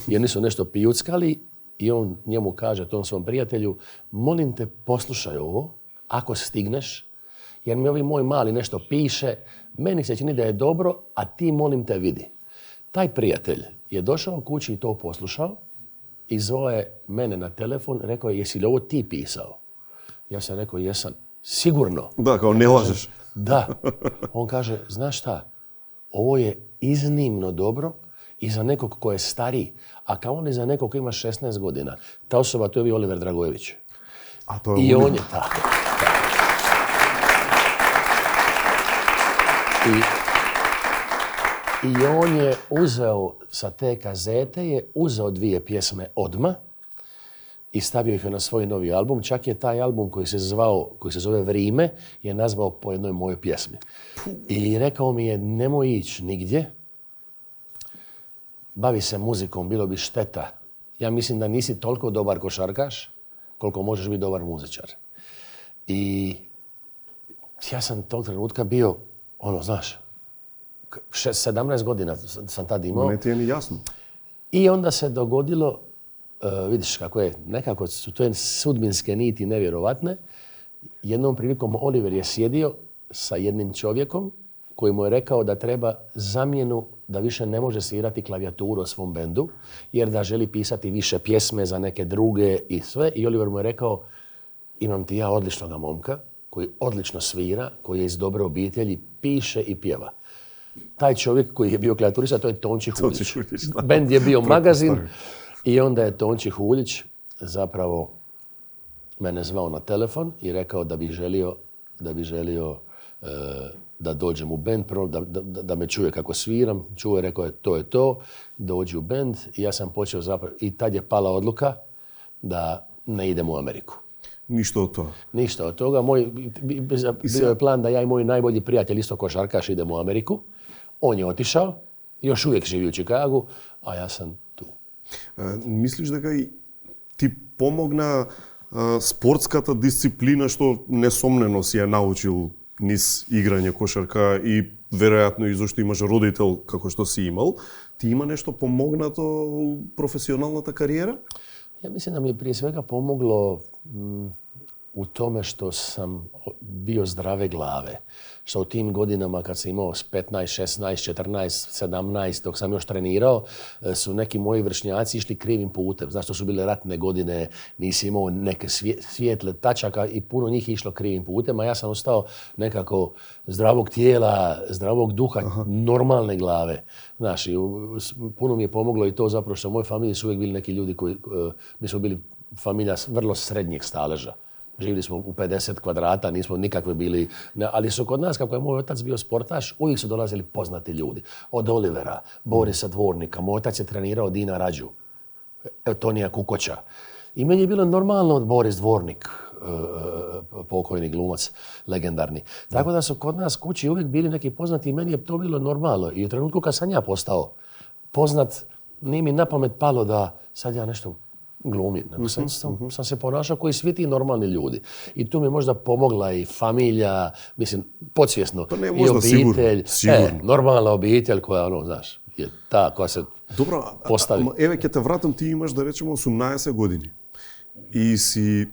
[SPEAKER 1] i oni su nešto pijuckali i on njemu kaže, tom svom prijatelju, molim te, poslušaj ovo, ako stigneš, jer mi ovi moj mali nešto piše, meni se čini da je dobro, a ti molim te vidi. Taj prijatelj je došao kući i to poslušao i zvao je mene na telefon, rekao je, jesi li ovo ti pisao? Ja sam rekao, jesam. Sigurno.
[SPEAKER 2] Da, kao ne lažeš.
[SPEAKER 1] Da. On kaže, znaš šta, ovo je iznimno dobro i za nekog ko je stariji, a kao i za nekog ko ima 16 godina. Ta osoba, to je bio Oliver Dragojević.
[SPEAKER 2] A to je
[SPEAKER 1] I on je tako. I on je uzeo sa te kazete, uzeo 2 pjesme odmah i stavio ih na svoj novi album. Čak je taj album koji se zove Vrime, je nazvao po jednoj mojoj pjesmi. I rekao mi je, nemoj ići nigdje, bavi se muzikom, bilo bi šteta. Ja mislim da nisi toliko dobar košarkaš, koliko možeš biti dobar muzičar. I ja sam tog trenutka bio, znaš, 17 godina sam tad imao.
[SPEAKER 2] Ne ti je ni jasno.
[SPEAKER 1] I onda se dogodilo, vidiš kako je, nekako su to sudbinske niti nevjerovatne. Jednom prilikom Oliver je sjedio sa jednim čovjekom koji mu je rekao da treba zamjenu, da više ne može svirati klavijaturu o svom bendu, jer da želi pisati više pjesme za neke druge i sve. I Oliver mu je rekao, imam ti ja odličnog momka koji odlično svira, koji je iz dobre obitelji, piše i pjeva. Taj čovjek koji je bio klavijaturista, to je Tonči Huljić. Bend je bio magazin i onda je Tonči Huljić zapravo mene zvao na telefon i rekao da bi želio da dođem u bend, prvo da me čuje kako sviram. Čuo je, rekao je to, dođi u bend. I ja sam počeo zapravo, i tad je pala odluka da ne idem u Ameriku.
[SPEAKER 2] Ništa od toga?
[SPEAKER 1] Ništa od toga. Bio je plan da ja i moj najbolji prijatelj, isto košarkaš, idemo u Ameriku. On je otišao, još uvijek živi u Čikagu, a ja sam tu.
[SPEAKER 2] Мислиш дека и ти помогна спортската дисциплина што несомнено си ја научил низ играње кошарка и веројатно и зашто имаш родител како што си имал, ти има нешто помогнато у професионалната кариера?
[SPEAKER 1] Ja mislim da mi je prije svega pomoglo u tome što sam bio zdrave glave. Što u tim godinama kad sam imao 15, 16, 14, 17, dok sam još trenirao, su neki moji vršnjaci išli krivim putem. Znaš, to su bile ratne godine, nisi imao neke svijetle tačaka i puno njih je išlo krivim putem, a ja sam ostao nekako zdravog tijela, zdravog duha, normalne glave. Znaš, i puno mi je pomoglo i to zapravo što u mojoj familiji su uvijek bili neki ljudi koji, mi smo bili familija vrlo srednjeg staleža. Živjeli smo u 50 kvadrata, nismo nikakve bili, ali su kod nas, kako je moj otac bio sportaš, uvijek su dolazili poznati ljudi. Od Olivera, Borisa Dvornika, moj otac je trenirao Dina Rađu, Tonija Kukoća. I meni je bilo normalno od Boris Dvornik, pokojni glumac, legendarni. Tako da su kod nas kući uvijek bili neki poznati i meni je to bilo normalno. I u trenutku kad sam ja postao poznat, nije mi na pamet palo da sad ja nešto glumim. Sam se ponašao koji svi ti normalni ljudi. I tu mi je možda pomogla i familija, mislim, podsvjesno,
[SPEAKER 2] Pa ne,
[SPEAKER 1] i
[SPEAKER 2] možda
[SPEAKER 1] obitelj.
[SPEAKER 2] sigurno.
[SPEAKER 1] Normalna obitelj koja, znaš, je ta koja se
[SPEAKER 2] Добро,
[SPEAKER 1] postavi.
[SPEAKER 2] еве ќе те вратам, ти имаш да речеме 18 години и си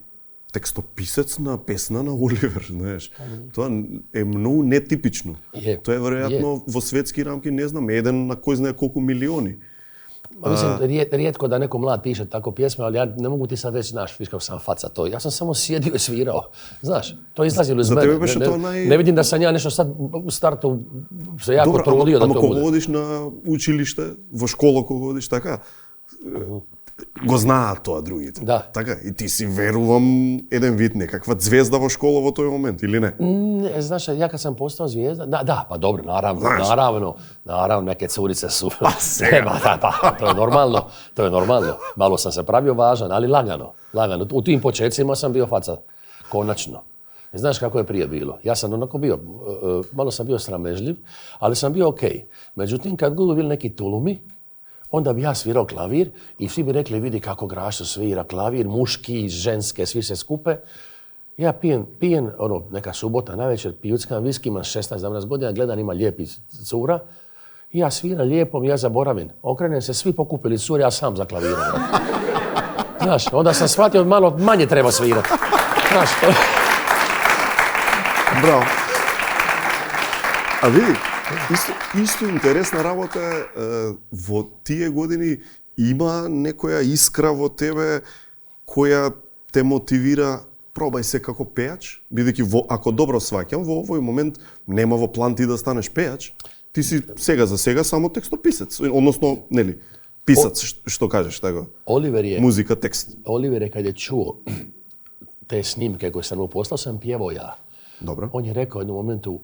[SPEAKER 2] текстописец на песна на Оливер, знаеш. Тоа е многу нетипично. Тоа е веројатно во светски рамки, не знам, еден на кој знае колку милиони.
[SPEAKER 1] Mislim, rijetko da neko mlad piše tako pjesme, ali ja ne mogu ti sad reći, znaš, viš kako sam faca to. Ja sam samo sjedio i svirao. Znaš, to izlazilo iz mene. Ne vidim da sam ja nešto sad u startu se jako trudio da to bude.
[SPEAKER 2] Ама кога одиш на училиште, во школа кога одиш, така, го знаат тоа другите.
[SPEAKER 1] Да.
[SPEAKER 2] Така, и ти си, верувам, еден вид некаква звезда во школа во тој момент, или не?
[SPEAKER 1] Znaš, ja kad sam postao zvijezda, da, pa dobro, naravno, neke curice su...
[SPEAKER 2] Pa sega.
[SPEAKER 1] To je normalno. Malo sam se pravio važan, ali lagano. U tim početcima sam bio faca, konačno. Znaš kako je prije bilo? Ja sam onako bio, malo sam bio sramežljiv, ali sam bio okej. Međutim, kad budu bili neki tulumi, onda bi ja svirao klavir i svi bi rekli, vidi kako Grašo svira klavir, muški, ženske, svi se skupe. Ja pijem, neka subota navečer, pijuckam viski, imam 16-17 godina, gledam, ima lijepi cura. I ja sviram lijepo, ja zaboravim. Okrenem se, svi pokupili cure, ja sam za klavirom. Znaš, onda sam shvatio, malo manje treba svirati. Znaš,
[SPEAKER 2] Браво. А види, исто интересна работа е, во тие години има некоја искра во тебе која те мотивира пробај се како пејач, бидејќи ако добро сваќам, во овој момент нема во план ти да станеш пејач, ти си сега за сега само текстописец, односно, нели, писац, што кажеш, така? Музика, текст.
[SPEAKER 1] Oliver je kad je čuo te snimke koje sam mu poslao, sam pjevao ja.
[SPEAKER 2] Dobro.
[SPEAKER 1] On je rekao u jednom momentu,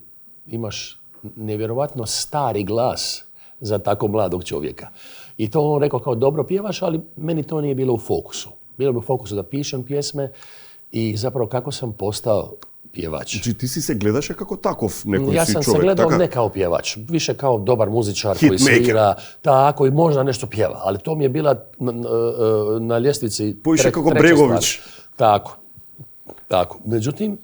[SPEAKER 1] imaš nevjerovatno stari glas za tako mladog čovjeka. I to on rekao kao dobro pjevaš, ali meni to nije bilo u fokusu. Bilo bi u fokusu da pišem pjesme i zapravo kako sam postao pjevač.
[SPEAKER 2] Znači ti si se gledaše kako takov nekoј si čovjek,
[SPEAKER 1] Ja sam se gledao ne kao pjevač, više kao dobar muzičar koji svira, tako i možda nešto pjeva, ali to mi je bila na ljestvici
[SPEAKER 2] Poiše kako Bregović.
[SPEAKER 1] Tako. Međutim,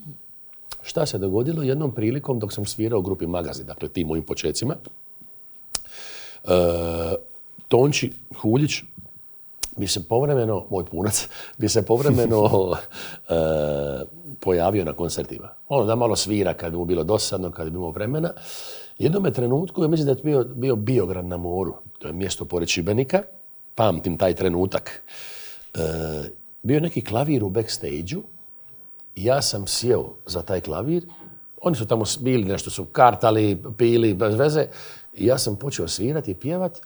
[SPEAKER 1] šta se dogodilo? Jednom prilikom dok sam svirao u grupi Magazi, dakle tim mojim počecima, Tonči Huljić bi se povremeno, moj punac, bi se povremeno pojavio na koncertima. Ono da malo svira kad bi mu bilo dosadno, kad bi imao vremena. Jednom je trenutku, ja mislim da je bio Biograd na moru, to je mjesto pored Šibenika, pamtim taj trenutak. Bio je neki klavir u backstage-u, ja sam sjeo za taj klavir, oni su tamo bili, nešto su kartali, pili, bez veze, i ja sam počeo svirati i pjevat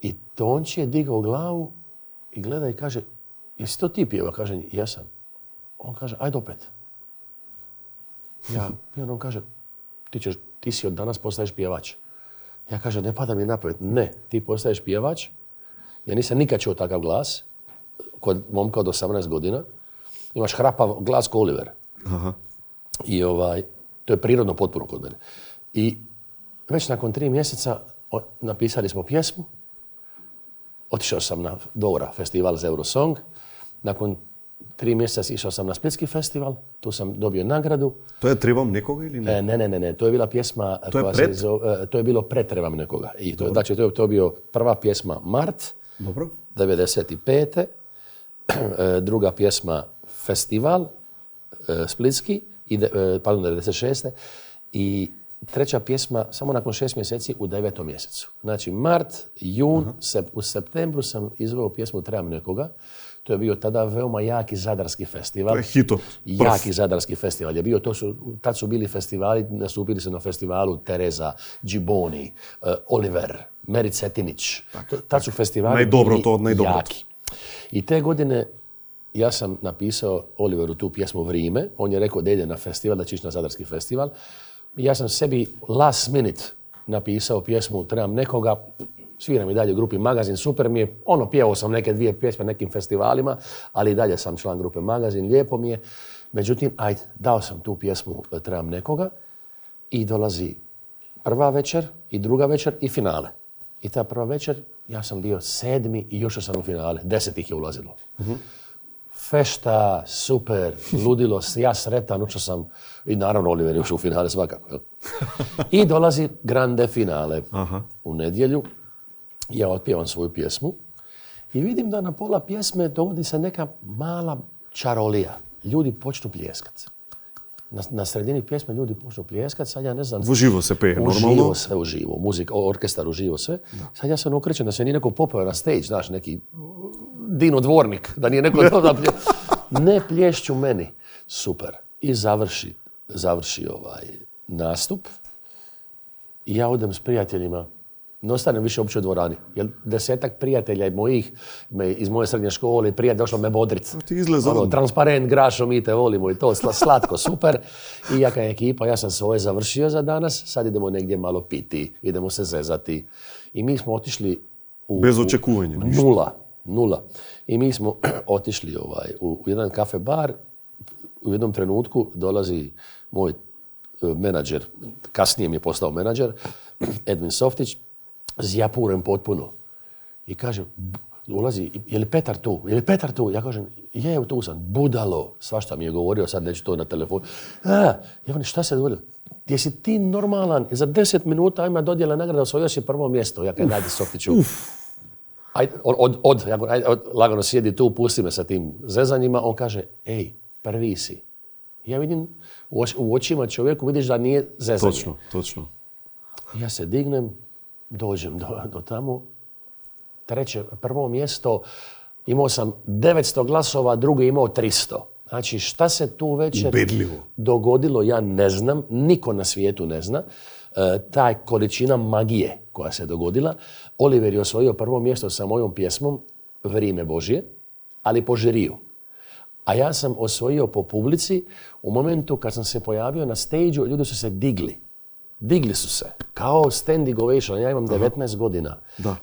[SPEAKER 1] i Tonči je digao glavu i gleda i kaže, jesi to ti pjeva? Kaže, jesam. On kaže, ajde opet. I on kaže, ti si od danas postaješ pjevač. Ja kažem, ne pada mi na pamet. Ne, ti postaješ pjevač. Ja nisam nikad čuo takav glas kod momka od 18 godina. Imaš hrapav glas ko Oliver.
[SPEAKER 2] Aha.
[SPEAKER 1] I to je prirodno potpuno kod mene. I već nakon 3 mjeseca napisali smo pjesmu. Otišao sam na Dora festival za Eurosong. Nakon 3 mjeseca išao sam na Splitski festival. Tu sam dobio nagradu.
[SPEAKER 2] To je Trebam nekoga ili ne?
[SPEAKER 1] Ne. To je bila pjesma to je bilo pred Trebam nekoga. I to je bio prva pjesma Mart.
[SPEAKER 2] Dobro.
[SPEAKER 1] 95. Druga pjesma Festival Splitski, 96. I treća pjesma samo nakon 6 mjeseci u 9. mjesecu. Znači mart, jun, u septembru sam izveo pjesmu Trebam nekoga. To je bio tada veoma jaki zadarski festival.
[SPEAKER 2] To je hito.
[SPEAKER 1] Jaki zadarski festival je bio. Tad su bili festivali, nastupili su na festivalu Tereza, Džiboni, Oliver, Meri Cetinić. Tad su festivali bili jaki. I te godine ja sam napisao Oliveru tu pjesmu Vrime. On je rekao da ide na festival, da će ići na zadarski festival. I ja sam sebi last minute napisao pjesmu Trebam nekoga. Sviram i dalje u grupi Magazin, super mi je. Pjevao sam neke 2 pjesme na nekim festivalima, ali i dalje sam član grupe Magazin, lijepo mi je. Međutim, dao sam tu pjesmu Trebam nekoga i dolazi prva večer i druga večer i finale. I ta prva večer, ja sam bio 7. i još sam u finale. 10 ih je ulazilo. Fešta, super, ludilo, ja sretan, učio sam, i naravno Oliver je ušao u finale svakako. I dolazi grande finale. U nedjelju. Ja otpjevam svoju pjesmu i vidim da na pola pjesme dogodi se neka mala čarolija. Ljudi počnu pljeskati. Na sredini pjesme ljudi počnu pljeskati, sad ja ne znam...
[SPEAKER 2] Uživo se peje, normalno?
[SPEAKER 1] Uživo, sve uživo. Muzika, orkestar uživo, sve. Da. Sad ja sam okrećen da se nije neko popeo na stage, znaš, neki Dino Dvornik, da nije neko ne plješću meni. Super. I završi nastup. I ja odem s prijateljima. Ne ostanem više uopće u dvorani. Jer 10 prijatelja mojih iz moje srednje škole, prijatelj došlo me bodrit.
[SPEAKER 2] Ti izgleda
[SPEAKER 1] transparent, Grašo, mi te volimo i to, slatko, super. I jaka je ekipa, ja sam svoje završio za danas, sad idemo negdje malo piti, idemo se zezati. I mi smo otišli
[SPEAKER 2] bez očekivanja.
[SPEAKER 1] Nula. I mi smo otišli u jedan kafe bar. U jednom trenutku dolazi moj menadžer, kasnije mi je postao menadžer, Edvin Softić, zjapuren potpuno. I kaže, ulazi, je li Petar tu? Ja kažem, tu sam, budalo. Svašta mi je govorio, sad neću to na telefonu. Ja kažem, šta se dogodilo? Jesi ti normalan? Za 10 minuta ima dodjela nagrada, osvojio si prvo mjesto. Ja kažem, dajde Softiću. Lagano sjedi tu, pusti me sa tim zezanjima. On kaže, prvi si. Ja vidim u očima čovjeku, vidiš da nije zezanje.
[SPEAKER 2] Točno.
[SPEAKER 1] Ja se dignem, dođem do tamo. Prvo mjesto, imao sam 900 glasova, drugi imao 300. Znači, šta se tu večer dogodilo, ja ne znam, niko na svijetu ne zna. Ta količina magije koja se dogodila. Oliver je osvojio prvo mjesto sa mojom pjesmom Vrime Božje, ali po žiriju. A ja sam osvojio po publici u momentu kad sam se pojavio na stage-u, ljudi su se digli. Digli su se, kao standing ovation. Ja imam 19 godina.
[SPEAKER 2] Da.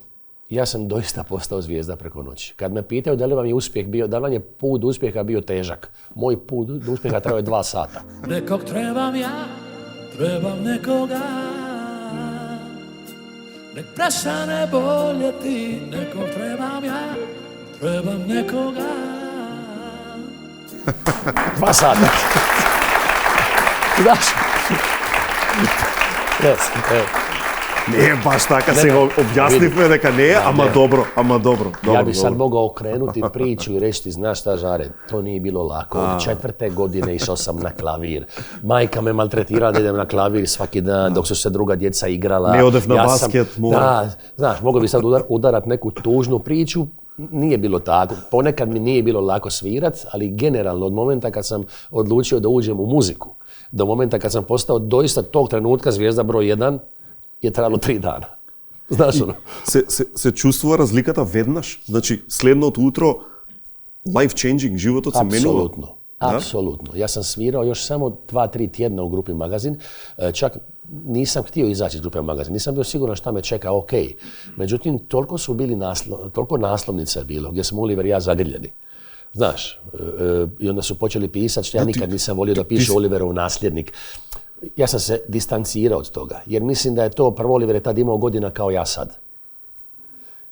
[SPEAKER 1] Ja sam doista postao zvijezda preko noći. Kad me pitaju da li vam je uspjeh bio, da li vam je put uspjeha bio težak, moj put uspjeha trajao je 2 sata.
[SPEAKER 10] Nekog trebam ja, trebam nekoga, nek prestane boljeti. Nekog trebam ja, trebam nekoga.
[SPEAKER 1] 2 sata. Znaš?
[SPEAKER 2] Nije baš tako, se objasnivme neka ne, ama dobro.
[SPEAKER 1] Ja bi sad mogao okrenuti priču i reći ti, znaš šta, Žare, to nije bilo lako. Od 4. godine išao sam na klavir. Majka me maltretirala da idem na klavir svaki dan dok su se druga djeca igrala.
[SPEAKER 2] Ne odev na basket.
[SPEAKER 1] Znaš, mogao bi sad udarat neku tužnu priču. Nije bilo tako. Ponekad mi nije bilo lako svirat, ali generalno od momenta kad sam odlučio da uđem u muziku, do momenta kad sam postao doista tog trenutka zvijezda broj 1, je trajalo 3 dana. Znaš ono?
[SPEAKER 2] Se чувствува разликата веднаш? Значи, следното утро, life changing, животот се менува?
[SPEAKER 1] Apsolutno. Ja sam svirao još samo 2-3 tjedna u grupi Magazin. Čak nisam htio izaći iz grupe Magazin. Nisam bio siguran šta me čeka, ok. Međutim, toliko naslovnica je bilo gdje smo Oliver i ja zagrljeni. Znaš, i onda su počeli pisati što ja nikad nisam volio da piše Oliverov nasljednik. Ja sam se distancirao od toga, jer mislim da je to, prvo Oliver je tad imao godina kao ja sad.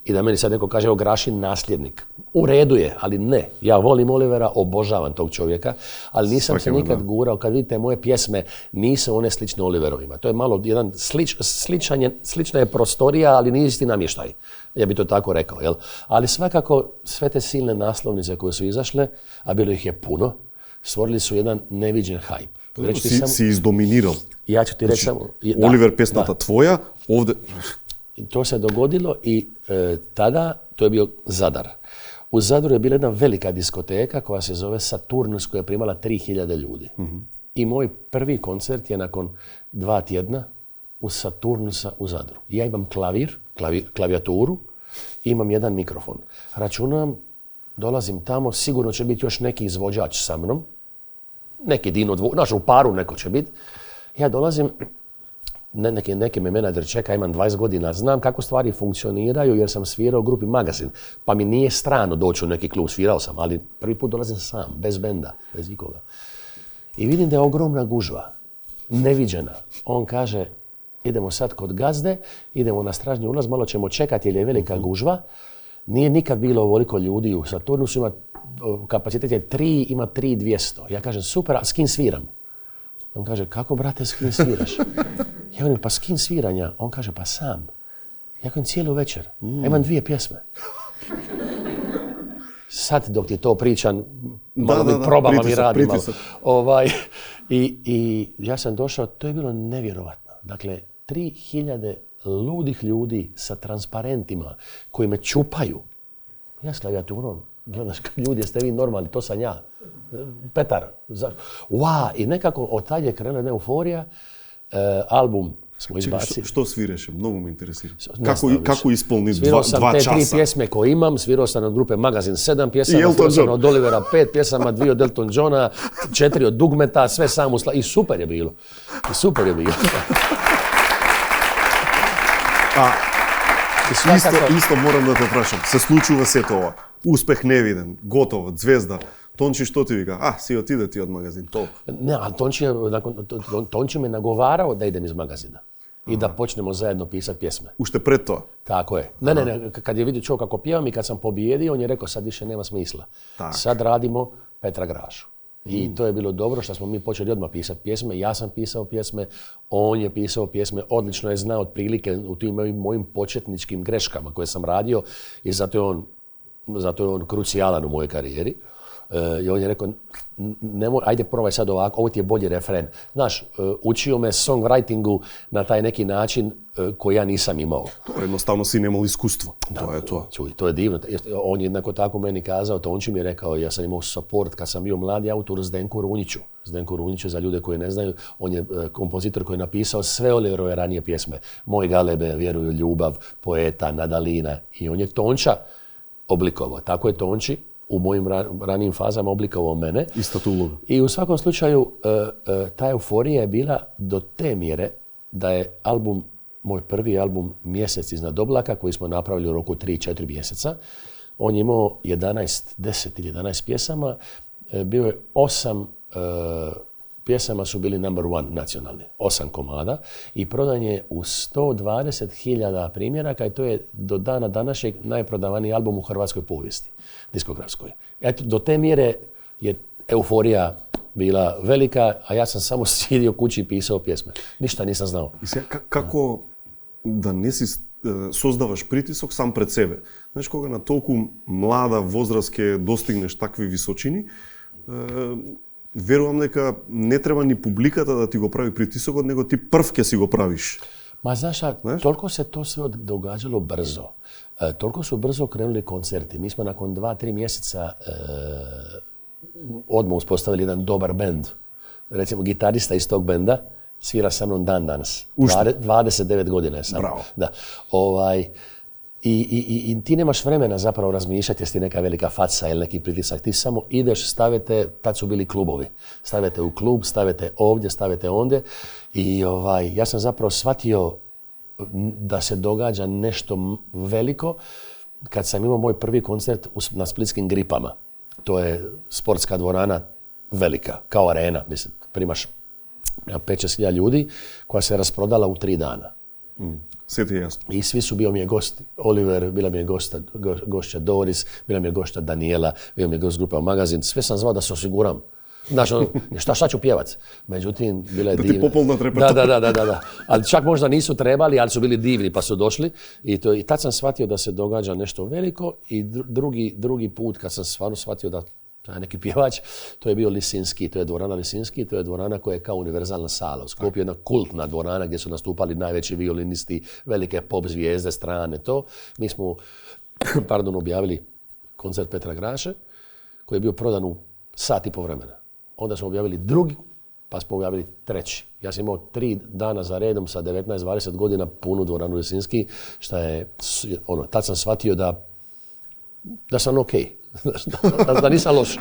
[SPEAKER 1] I da meni sad neko kaže, evo Grašin nasljednik. U redu je, ali ne. Ja volim Olivera, obožavam tog čovjeka, ali nisam se nikad gurao. Kad vidite moje pjesme, nisu one slične Oliverovima. To je malo jedan slična je prostorija, ali nije isti namještaj. Ja bi to tako rekao, jel? Ali svakako sve te silne naslovnice koje su izašle, a bilo ih je puno, stvorili su jedan neviđen hajp.
[SPEAKER 2] Si izdominirao.
[SPEAKER 1] Ja ću ti reći samo...
[SPEAKER 2] Oliver, pesmata tvoja, ovdje...
[SPEAKER 1] To se dogodilo i tada, to je bio Zadar. U Zadru je bila jedna velika diskoteka koja se zove Saturnus, koja je primala 3000 ljudi. I moj prvi koncert je nakon 2 tjedna u Saturnusa u Zadru. Ja imam klavijaturu, imam jedan mikrofon. Računam, dolazim tamo, sigurno će biti još neki izvođač sa mnom. Neki Dino, u paru neko će biti. Ja dolazim, neki me menadžer čeka, imam 20 godina, znam kako stvari funkcioniraju jer sam svirao u grupi Magazin. Pa mi nije strano doći u neki klub, svirao sam, ali prvi put dolazim sam, bez benda, bez nikoga. I vidim da je ogromna gužva, neviđena. On kaže, idemo sad kod gazde, idemo na stražnji ulaz, malo ćemo čekati jer je velika gužva. Nije nikad bilo ovoliko ljudi u Saturnusu, ima kapacitet je 3, ima 3200. Ja kažem, super, a s kim sviram? On kaže, kako brate s kim sviraš? Ja govorim, pa s kim sviranja? On kaže, pa sam. Ja govorim, cijelu večer. Ja imam 2 pjesme. Sad dok ti to pričam, malo mi probama mi radim. I ja sam došao, to je bilo nevjerovatno. Dakle, 3000 ludih ljudi sa transparentima koji me čupaju. Ja s klavijaturom, gledaš, ljudi, jeste vi normalni, to sam ja. Petar. I nekako od tad je krenula jedna euforija. Album smo izbacili.
[SPEAKER 2] Što sviraš? Mnogo me interesira. Kako ispolni 2 časa?
[SPEAKER 1] Svirao sam te 3 pjesme koje imam, svirao sam od grupe Magazin 7 pjesama, svirao sam od Olivera 5 pjesama, 2 od Elton Johna, 4 od Dugmeta, sve sam I super je bilo.
[SPEAKER 2] Isto moram da te prašam. Se случува се това. Успех невиден, готово, звезда. Тончи što ti vika? Si otide ti od Magazin, toliko.
[SPEAKER 1] Ne, ali Tonči me nagovarao da idem iz Magazina. I da počnemo zajedno pisati pjesme.
[SPEAKER 2] Ušte pred to?
[SPEAKER 1] Tako je. Ne, kad je vidio čovjek kako pjevam i kad sam pobijedio, on je rekao sad više nema smisla.
[SPEAKER 2] Tak.
[SPEAKER 1] Sad radimo Petra Grašu. I to je bilo dobro što smo mi počeli odmah pisati pjesme. Ja sam pisao pjesme, on je pisao pjesme, odlično je znao otprilike u tim mojim početničkim greškama koje sam radio i zato je on krucijalan u mojoj karijeri. I on je rekao, ajde probaj sad ovako, ovo ti je bolji refren. Znaš, učio me songwritingu na taj neki način koji ja nisam imao.
[SPEAKER 2] To jednostavno si nemao iskustvo. To je to.
[SPEAKER 1] Čuj, to je divno. On je jednako tako meni kazao, Tonči mi je rekao, ja sam imao support kad sam bio mladi autor Zdenko Runjiću. Zdenko Runjiću, za ljude koji ne znaju, on je kompozitor koji je napisao sve Oliverove ranije pjesme. Moj galebe, Vjeruju ljubav, Poeta, Nadalina. I on je Tonča oblikovao. Tako je Tonči u mojim ranijim fazama oblikovao mene.
[SPEAKER 2] Isto tu ulogu.
[SPEAKER 1] I u svakom slučaju ta euforija je bila do te mjere da je moj prvi album Mjesec iznad oblaka koji smo napravili u roku 3-4 mjeseca. On je imao 10 ili 11 pjesama. Bio je 8 pjesama su bili number 1 nacionalni, 8 komada i prodan je u 120.000 primjeraka i to je do dana današnjeg najprodavaniji album u hrvatskoj povijesti, diskografskoj. Eto, do te mjere je euforija bila velika, a ja sam samo sjedio kući i pisao pjesme. Ništa nisam znao.
[SPEAKER 2] I сега, kako da не си создаваш притисок сам пред себе? Знаеш, кога на толку млада возраст ќе достигнеш такви височини, верувам дека не треба ни публиката да ти го прави притисокот, него ти прв ќе си го правиш.
[SPEAKER 1] Ma znaš, toliko se to sve događalo brzo. Toliko su brzo krenuli koncerti. Mi smo nakon 2-3 mjeseca odmah uspostavili jedan dobar bend. Recimo, gitarista iz tog benda svira sa mnom dan danas. 29 godina je sam.
[SPEAKER 2] Bravo.
[SPEAKER 1] Da. I ti nemaš vremena zapravo razmišljati jesi ti neka velika faca ili neki pritisak. Ti samo ideš, stavite, tad su bili klubovi. Stavite u klub, stavite ovdje, stavite ondje. I ja sam zapravo shvatio da se događa nešto veliko kad sam imao moj prvi koncert na Splitskim Gripama. To je sportska dvorana velika, kao arena, mislim, primaš 5-6 ljudi koja se rasprodala u 3 dana.
[SPEAKER 2] Sve ti je jasno.
[SPEAKER 1] I svi su, bio mi je gost Oliver, bila mi je gošća Doris, bila mi je gošća Daniela, bio mi je gost grupa Magazin, sve sam zvao da se osiguram. Znaš, šta ću pjevat? Međutim, bila je divna.
[SPEAKER 2] Da ti popolnat repertoar.
[SPEAKER 1] Da. Ali čak možda nisu trebali, ali su bili divni pa su došli. I tad sam shvatio da se događa nešto veliko i drugi put kad sam stvarno shvatio da taj neki pjevač, to je bio Lisinski, to je dvorana Lisinski, to je dvorana koja je kao univerzalna sala. U Skopju je jedna kultna dvorana gdje su nastupali najveći violinisti, velike pop zvijezde, strane, to. Mi smo, objavili koncert Petra Graše, koji je bio prodan u sat i pol vremena. Onda smo objavili drugi, pa smo objavili treći. Ja sam imao 3 dana za redom sa 19-20 godina punu dvoranu Lisinski, šta je, tad sam shvatio da sam okej. Da nisam loš.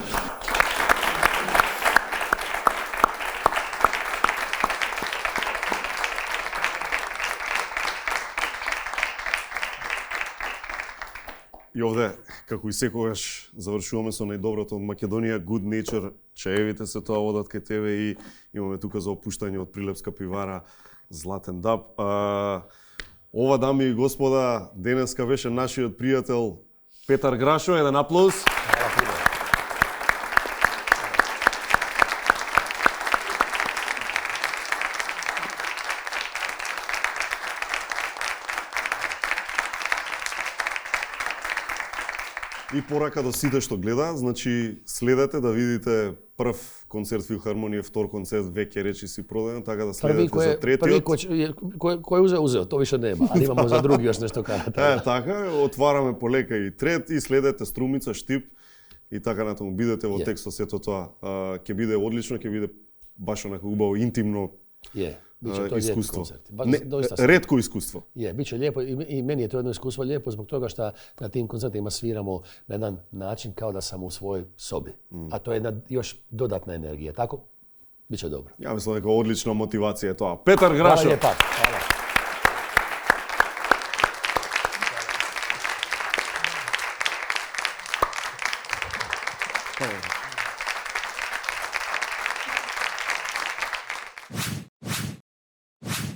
[SPEAKER 2] И овде, како и секогаш, завршуваме со најдоброто од Македонија, Good Nature, чаевите се тоа одат кај тебе и имаме тука за опуштање од Прилепска пивара Златен даб. Ова, дами и господа, денеска беше нашиот пријател Петар Грашо, еден аплауз. И порака до сите што гледа, значи следете да видите прв концерт Филхармонија, втор концерт веќе речи си продаден, така да следете за третиот.
[SPEAKER 1] Кој узео, то више нема, али имамо за други још нешто карата.
[SPEAKER 2] Така, отвараме полека и трет и следете Струмица, Штип и така натаму. Бидете во текстот сето тоа. Ќе биде одлично, ќе биде баш онака убаво, интимно искуство. Ретко искуство.
[SPEAKER 1] Biće lijepo i meni je to jedno iskustvo lijepo zbog toga što na tim koncertima sviramo na jedan način kao da sam u svojoj sobi. A to je jedna još dodatna energija. Tako, biće dobro.
[SPEAKER 2] Ja mislim da je odlična motivacija to. Petar Grašo.
[SPEAKER 1] Hvala lijepa. Hvala.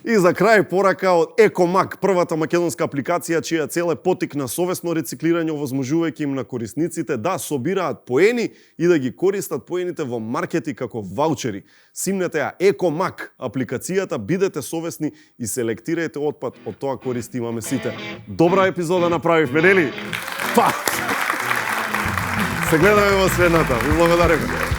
[SPEAKER 2] И за крај порака од Екомак, првата македонска апликација чија цел е поттик на совесно рециклирање, овозможувајќи им на корисниците да собираат поени и да ги користат поените во маркети како ваучери. Симнете ја Екомак апликацијата, бидете совесни и селектирајте отпад, од тоа користи имаме сите. Добра епизода направивме, нели? Па! Се гледаме во следната. Ви благодарам.